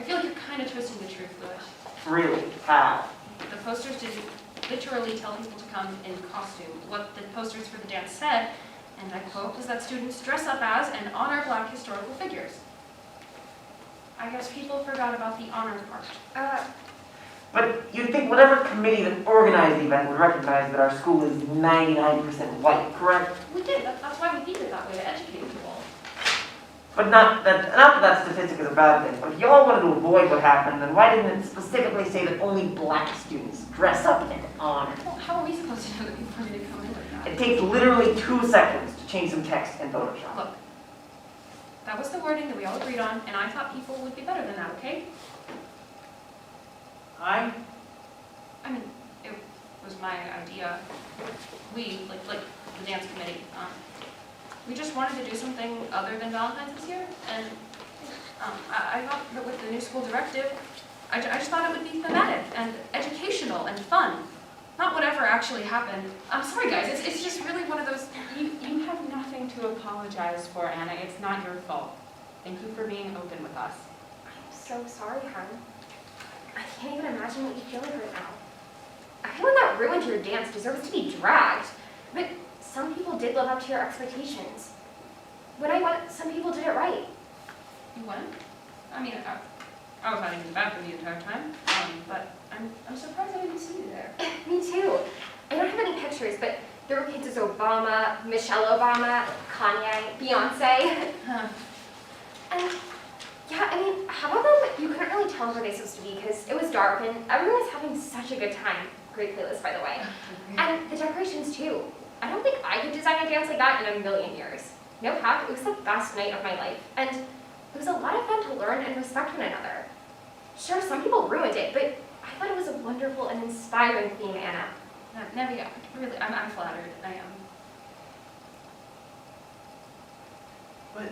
you're kind of twisting the truth, Louis. Really? How? The posters didn't literally tell people to come in costume. What the posters for the dance said, and I quote, was that students dress up as and honor black historical figures. I guess people forgot about the honor part. But you'd think whatever committee that organized the event would recognize that our school is 99% white, correct? We did. That's why we think it that way, to educate people. But not that statistic is a bad thing, but if y'all wanted to avoid what happened, then why didn't it specifically say that only black students dress up and honor? Well, how are we supposed to know that people are going to come in like that? It takes literally 2 seconds to change some text in Photoshop. Look, that was the wording that we all agreed on, and I thought people would be better than that, okay? I mean, it was my idea. We, like the dance committee, we just wanted to do something other than Valentine's this year, and I thought that with the new school directive, I just thought it would be thematic and educational and fun. Not whatever actually happened. I'm sorry guys, it's just really one of those... You have nothing to apologize for, Anna. It's not your fault. Thank you for being open with us. I'm so sorry, hon. I can't even imagine what you feel like right now. Everyone that ruined your dance deserves to be dragged. But some people did live up to your expectations. When I went, some people did it right. You went? I mean, I was hiding in the bathroom the entire time, but I'm surprised I didn't see you there. Me too. I don't have any pictures, but there were pictures of Obama, Michelle Obama, Kanye, Beyonce. Huh. And yeah, I mean, half of them, you couldn't really tell where they were supposed to be because it was dark and everyone was having such a good time. Great playlist, by the way. And the decorations too. I don't think I could design a dance like that in a million years. No cap, it was the best night of my life. And it was a lot of fun to learn and respect one another. Sure, some people ruined it, but I thought it was a wonderful and inspiring theme, Anna. Never, really, I'm flattered. I am. But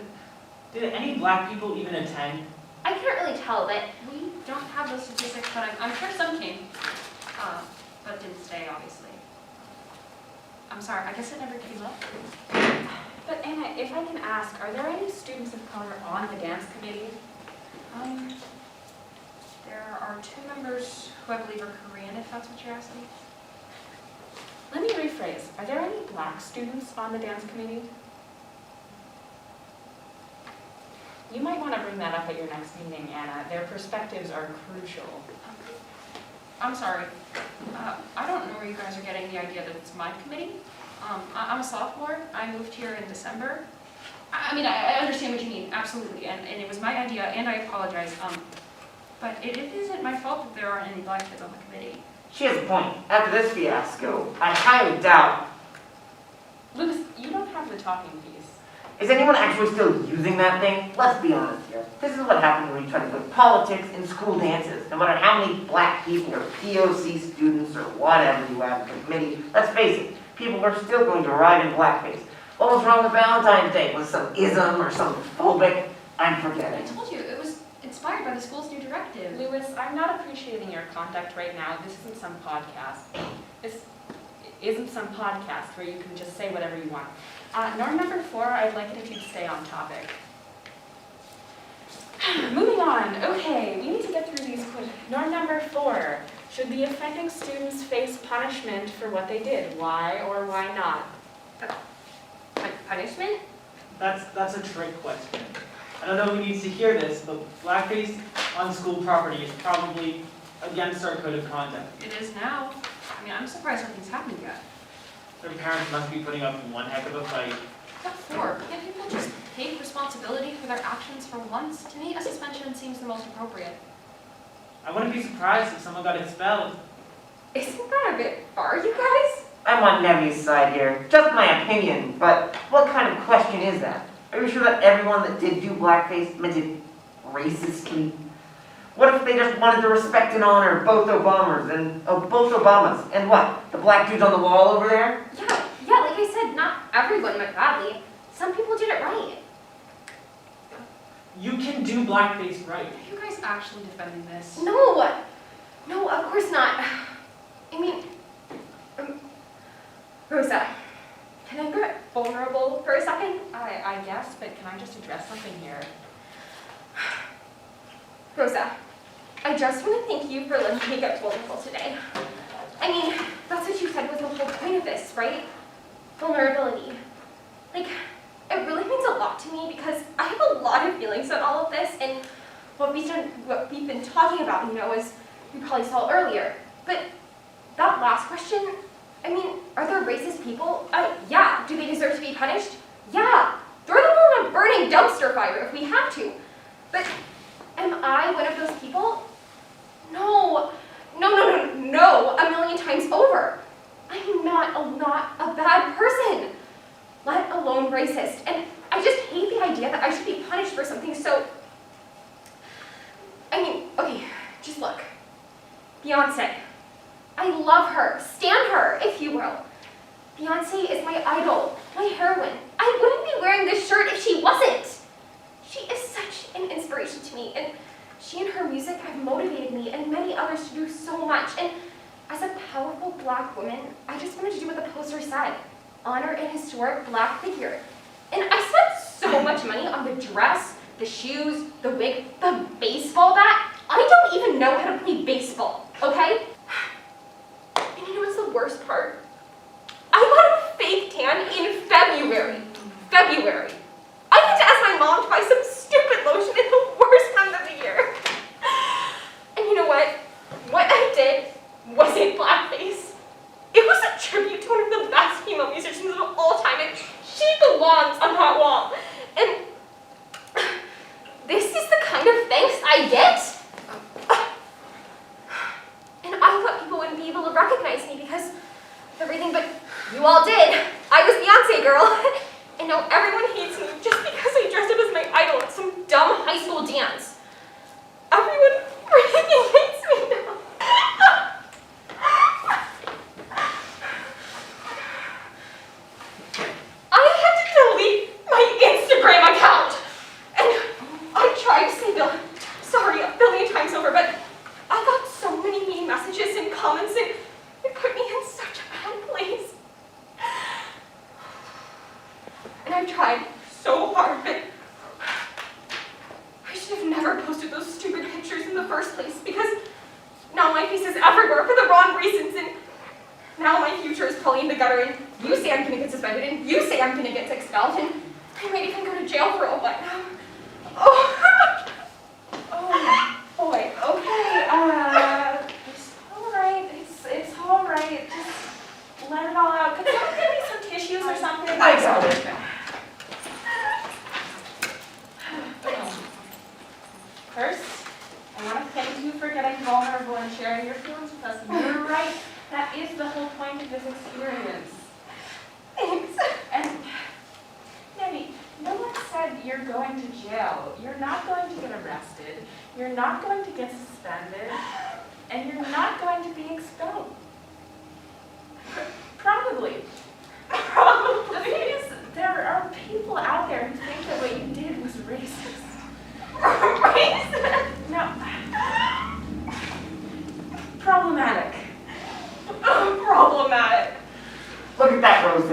did any black people even attend? I can't really tell, but We don't have those statistics, but I'm sure some came. But didn't stay, obviously. I'm sorry, I guess it never came up. But Anna, if I can ask, are there any students of color on the dance committee? There are 2 members who I believe are Korean, if that's what you're asking. Let me rephrase. Are there any black students on the dance committee? You might want to bring that up at your next meeting, Anna. Their perspectives are crucial. I'm sorry. I don't know where you guys are getting the idea that it's my committee. I'm a sophomore. I moved here in December. I mean, I understand what you mean, absolutely, and it was my idea, and I apologize. But it isn't my fault that there aren't any black kids on the committee. She has a point. After this fiasco, I highly doubt... Lucas, you don't have the talking piece. Is anyone actually still using that thing? Let's be honest here. This is what happens when you try to put politics in school dances. No matter how many black people or POC students or whatever you have in the committee, let's face it, people are still going to arrive in blackface. What was wrong with Valentine's Day? Was some ism or some phobic? I'm forgetting. I told you, it was inspired by the school's new directive. Lewis, I'm not appreciating your conduct right now. This isn't some podcast. This isn't some podcast where you can just say whatever you want. Norm number 4, I'd like it if you'd stay on topic. Moving on. Okay, we need to get through these quick. Norm number 4. Should the offending students face punishment for what they did? Why or why not? punishment? That's a trick question. I don't know who needs to hear this, but blackface on school property is probably against our code of conduct. It is now. I mean, I'm surprised nothing's happened yet. Their parents must be putting up one heck of a fight. What for? Can't people just take responsibility for their actions for once? To me, a suspension seems the most appropriate. I wouldn't be surprised if someone got expelled. Isn't that a bit far, you guys? I'm on Nevi's side here. Just my opinion, but what kind of question is that? Are you sure that everyone that did do blackface meant it racistly? What if they just wanted to respect and honor both Obamas and what? The black dudes on the wall over there? Yeah, like I said, not everyone went badly. Some people did it right. You can do blackface right. Are you guys actually defending this? No, of course not. I mean, Rosa, can I get vulnerable for a second? I guess, but can I just address something here? Rosa, I just want to thank you for letting me get vulnerable today. I mean, that's what you said was the whole point of this, right? Vulnerability. Like, it really means a lot to me because I have a lot of feelings on all of this, and what we've been talking about, as you probably saw earlier. But that last question, I mean, are there racist people? Yeah. Do they deserve to be punished? Yeah. Throw them all in a a burning dumpster fire if we have to. But am I one of those people? No, a million times over. I'm not a bad person, let alone racist. And I just hate the idea that I should be punished for something so... okay, just look. Beyonce. I love her, stan her, if you will. Beyonce is my idol, my heroine. I wouldn't be wearing this shirt if she wasn't. She is such an inspiration to me, and she and her music have motivated me and many others to do so much. And as a powerful Black woman, I just wanted to do what the poster said. Honor an historic Black figure. And I spent so much money on the dress, the shoes, the wig, the baseball bat. I don't even know how to play baseball, okay? And you know what's the worst part? I got a fake tan in February. I had to ask my mom to buy some stupid lotion in the worst month of the year. And you know what? What I did wasn't blackface. It was a tribute to one of the best female musicians of all time, and she belongs on that wall. And this is the kind of thanks I get? And I thought people wouldn't be able to recognize me because of everything, but you all did. I was Beyonce, girl. And now everyone hates me just because I dressed up as my idol at some dumb high school dance. Everyone freaking hates me now. I had to delete my Instagram account. And I tried to say sorry a billion times over, but I got so many mean messages and comments, and it put me in such a bad place. And I've tried so hard, but I should have never posted those stupid pictures in the first place, because now my face is everywhere for the wrong reasons, and now my future is probably in the gutter, and you say I'm gonna get suspended, and you say I'm gonna get expelled, and I might even go to jail for all that now. Oh boy, okay, it's alright, it's alright, just let it all out. Could someone give me some tissues or something? I got it. First, I want to thank you for getting vulnerable and sharing your feelings with us. You're right. That is the whole point of this experience. Thanks. And, Debbie, no one said you're going to jail. You're not going to get arrested. You're not going to get suspended. And you're not going to be expelled. Probably. The thing is, there are people out there who think that what you did was racist. No. Problematic. Problematic. Look at that, Rose.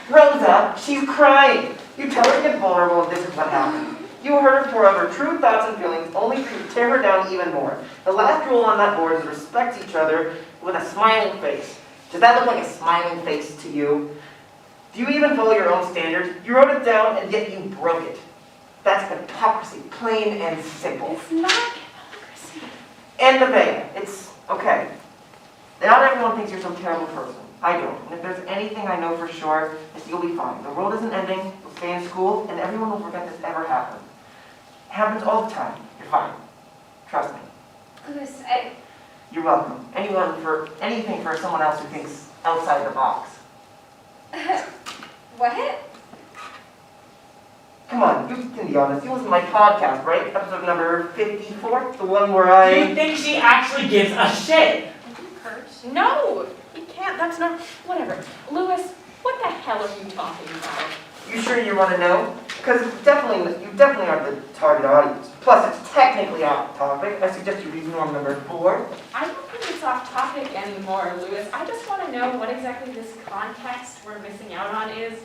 Rosa, she's crying. You tell her to get vulnerable and this is what happened. You heard her pour out her true thoughts and feelings only to tear her down even more. The last rule on that board is respect each other with a smiling face. Does that look like a smiling face to you? Do you even follow your own standards? You wrote it down and yet you broke it. That's hypocrisy, plain and simple. It's not hypocrisy. End of it. It's okay. Not everyone thinks you're some terrible person. I don't. And if there's anything I know for sure, it's you'll be fine. The world isn't ending. You'll stay in school, and everyone will forget this ever happened. It happens all the time. You're fine. Trust me. Lewis, You're welcome. Anything for someone else who thinks outside the box. What? Come on, you can be honest. You listen to my podcast, right? Episode number 54? The one where Do you think she actually gives a shit? No, you can't. That's not. Whatever. Lewis, what the hell are you talking about? You sure you want to know? Because you definitely are the target audience. Plus, it's technically off topic. I suggest you read norm number 4. I don't think it's off topic anymore, Lewis. I just want to know what exactly this context we're missing out on is,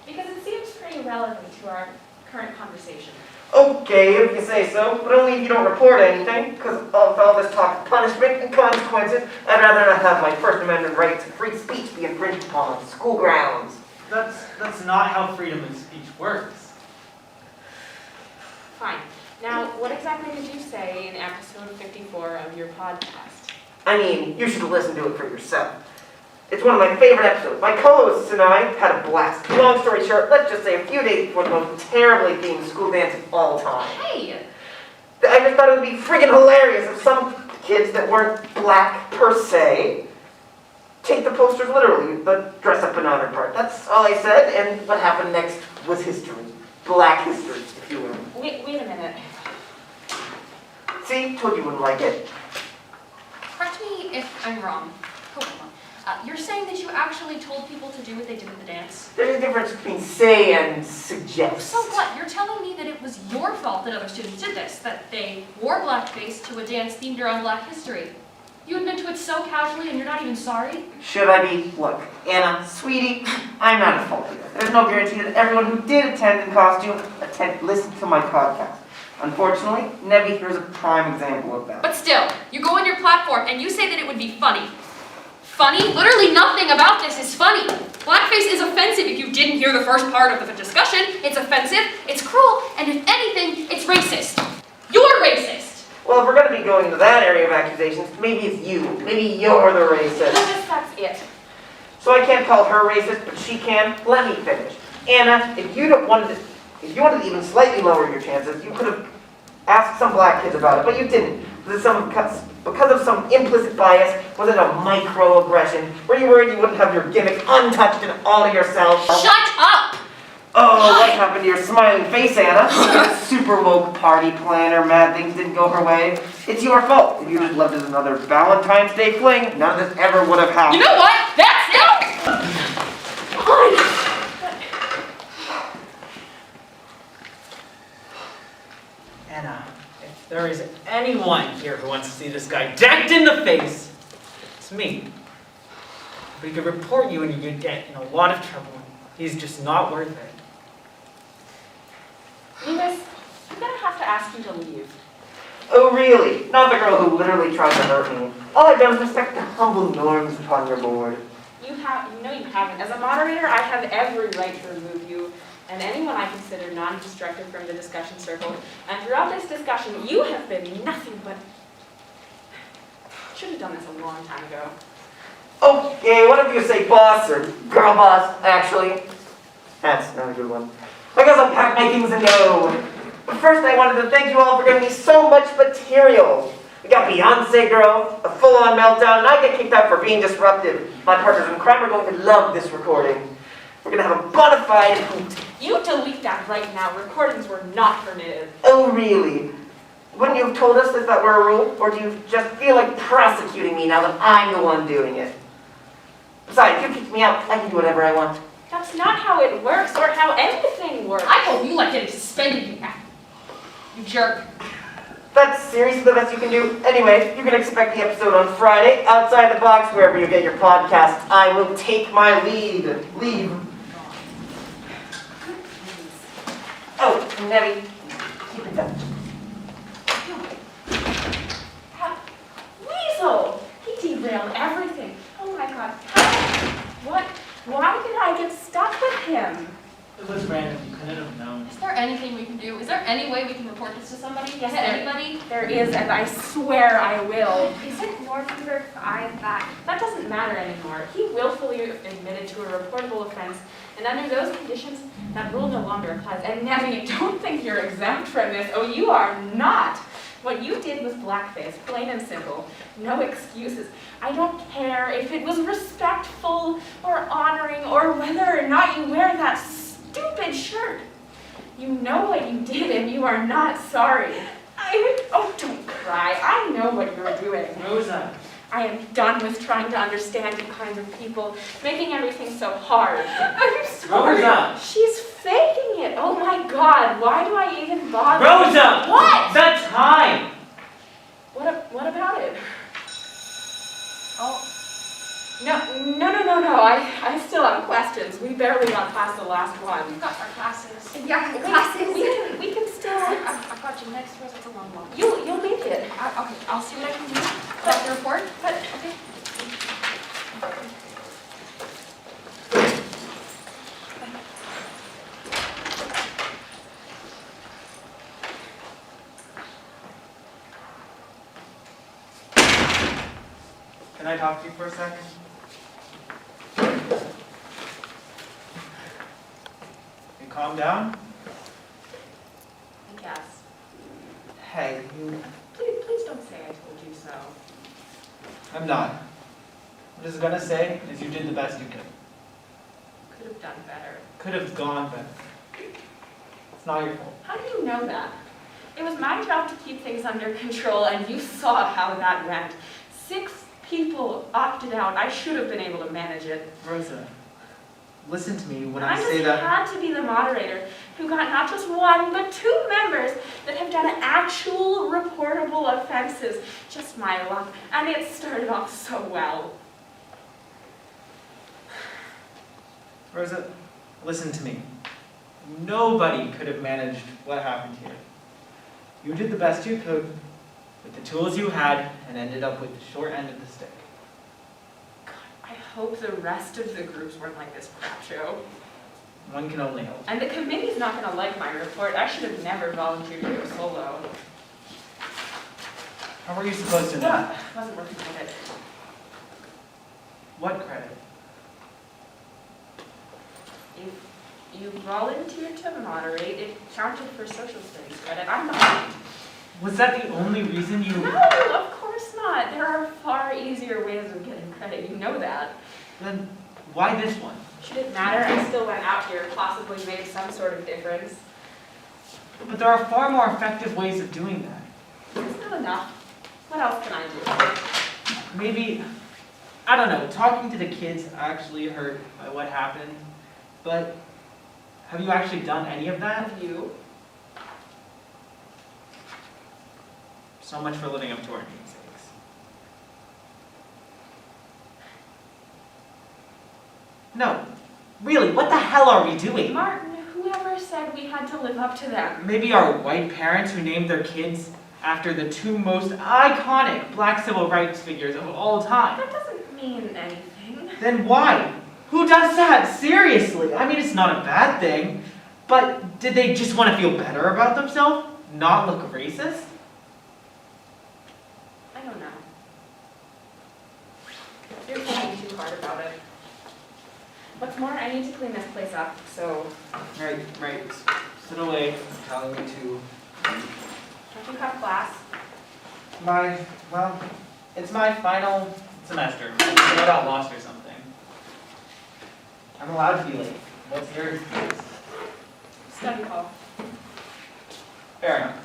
because it seems pretty relevant to our current conversation. Okay, if you say so, but only if you don't report anything, because of all this talk of punishment and consequences, I'd rather not have my First Amendment right to free speech be infringed upon on school grounds. That's not how freedom of speech works. Fine. Now, what exactly did you say in episode 54 of your podcast? I mean, you should listen to it for yourself. It's one of my favorite episodes. My co-hosts and I had a blast. Long story short, let's just say a few days before the most terribly themed school dance of all time. Hey! I just thought it would be friggin' hilarious if some kids that weren't black per se take the posters literally, the dress up and honor part. That's all I said, and what happened next was history. Black history, if you will. Wait a minute. See? Told you wouldn't like it. Correct me if I'm wrong. Hold on. You're saying that you actually told people to do what they did at the dance? There's a difference between say and suggest. So what? You're telling me that it was your fault that other students did this, that they wore blackface to a dance themed around Black history. You admit to it so casually and you're not even sorry? Should I be? Look, Anna, sweetie, I'm not at fault here. There's no guarantee that everyone who did attend in costume listened to my podcast. Unfortunately, Nevi here is a prime example of that. But still, you go on your platform and you say that it would be funny. Funny? Literally nothing about this is funny. Blackface is offensive if you didn't hear the first part of the discussion. It's offensive, it's cruel, and if anything, it's racist. You're racist! Well, if we're going to be going into that area of accusations, maybe it's you. Maybe you're the racist. That's it. So I can't call her racist, but she can. Let me finish. Anna, if you wanted to even slightly lower your chances, you could have asked some black kids about it, but you didn't. Because of some implicit bias, was it a microaggression? Were you worried you wouldn't have your gimmick untouched and all to yourself? Shut up! Oh, what happened to your smiling face, Anna? Super woke party planner, mad things didn't go her way. It's your fault. If you just lived as another Valentine's Day fling, none of this ever would have happened. You know what? That's it! Anna, if there is anyone here who wants to see this guy decked in the face, it's me. But he could report you and you could get in a lot of trouble. He's just not worth it. Lewis, I'm gonna have to ask you to leave. Oh, really? Not the girl who literally tried to hurt me. All I've done is respect the humble norms upon your board. You know you haven't. As a moderator, I have every right to remove you and anyone I consider non-destructive from the discussion circle. And throughout this discussion, you have been nothing but... Should have done this a long time ago. Okay, what if you say boss or girl boss, actually? That's not a good one. I guess I'll pack my things and go. But first I wanted to thank you all for giving me so much material. We got Beyonce Girl, a full-on meltdown, and I get kicked out for being disruptive. My partners in crime are going to love this recording. We're going to have a bona fide hoot. You delete that right now. Recordings were not permitted. Oh, really? Wouldn't you have told us if that were a rule? Or do you just feel like prosecuting me now that I'm the one doing it? Besides, if you kick me out, I can do whatever I want. That's not how it works or how anything works. I hope you like getting suspended, you jerk. That's seriously the best you can do. Anyway, you can expect the episode on Friday, outside the box, wherever you get your podcasts. I will take my leave. Oh, Nevi, keep in touch. Weasel! He derailed everything. Oh my god. What? Why did I get stuck with him? It was random. You couldn't have known. Is there anything we can do? Is there any way we can report this to somebody? Yes, to anybody? There is, and I swear I will. Is it more number 5 that? That doesn't matter anymore. He willfully admitted to a reportable offense, and under those conditions, that rule no longer applies. And Nevi, don't think you're exempt from this. Oh, you are not. What you did was blackface, plain and simple. No excuses. I don't care if it was respectful or honoring or whether or not you wear that stupid shirt. You know what you did and you are not sorry. Oh, don't cry. I know what you're doing. Rosa. I am done with trying to understand you kinds of people, making everything so hard. I'm sorry. Rosa. She's faking it. Oh my God, why do I even bother? Rosa! What? The time! What about it? Oh. No. I still have questions. We barely got past the last one. We've got our classes. Yeah, classes. We can still... I've got gymnastics. That's a long one. You'll make it. Okay, I'll see what I can do. That's the report? But, okay. Can I talk to you for a second? calm down? I guess. Hey, Please don't say I told you so. I'm not. What I was gonna say is you did the best you could. Could have done better. Could have gone better. It's not your fault. How do you know that? It was my job to keep things under control, and you saw how that went. 6 people opted out. I should have been able to manage it. Rosa, listen to me when I I just say that. had to be the moderator who got not just 1, but 2 members that have done actual reportable offenses. Just my luck. And it started off so well. Rosa, listen to me. Nobody could have managed what happened here. You did the best you could with the tools you had and ended up with the short end of the stick. I hope the rest of the groups weren't like this crap show. One can only hope. And the committee's not going to like my report. I should have never volunteered to go solo. How were you supposed to know? Well, it wasn't worth the credit. What credit? If you volunteered to moderate, it counted for social studies credit. I'm not. Was that the only reason you... No, of course not. There are far easier ways of getting credit. You know that. Then why this one? Should it matter? I still went out here, possibly made some sort of difference. But there are far more effective ways of doing that. It's not enough. What else can I do? Maybe, I don't know, talking to the kids actually hurt by what happened. But have you actually done any of that? Have you? So much for living up to our namesakes. No, really, what the hell are we doing? Martin, whoever said we had to live up to them? Maybe our white parents who named their kids after the 2 most iconic black civil rights figures of all time. That doesn't mean anything. Then why? Who does that? Seriously, I mean, it's not a bad thing. But did they just want to feel better about themselves? Not look racist? I don't know. You're thinking too hard about it. What's more, I need to clean this place up, so... Right. Sit away. I'm telling you to. Don't you have class? Well, it's my final semester. I got lost or something. I'm allowed to be late. What's your excuse? Study hall. Fair enough.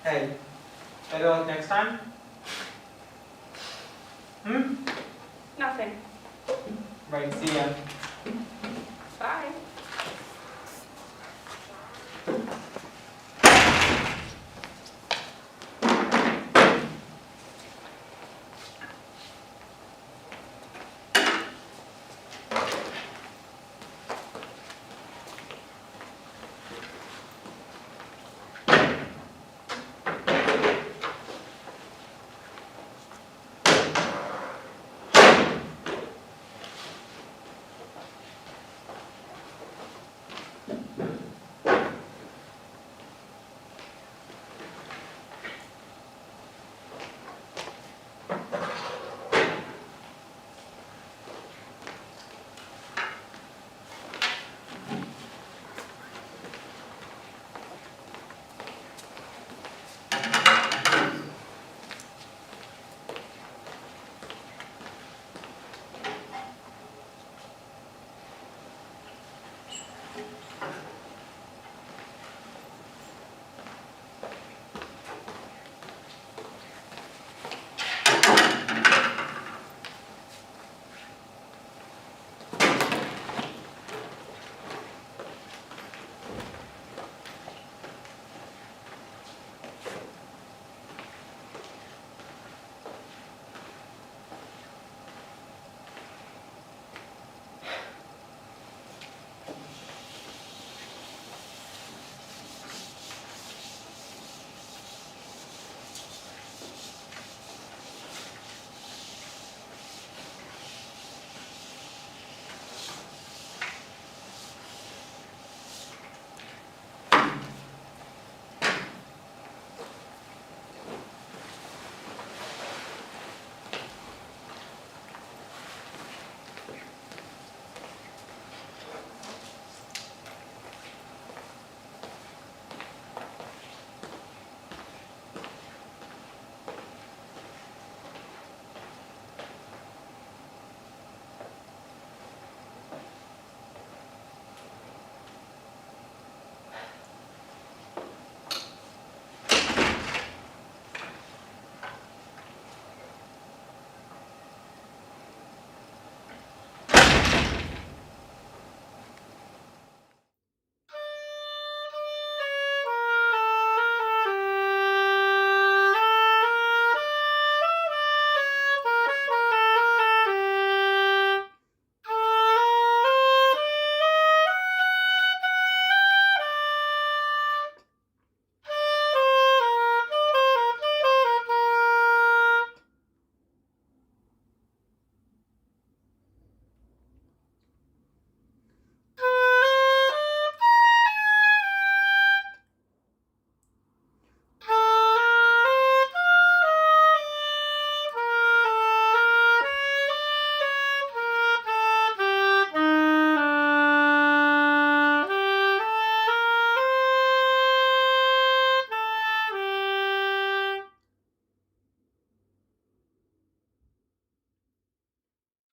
Hey, better luck next time? Nothing. Right, see ya. Bye.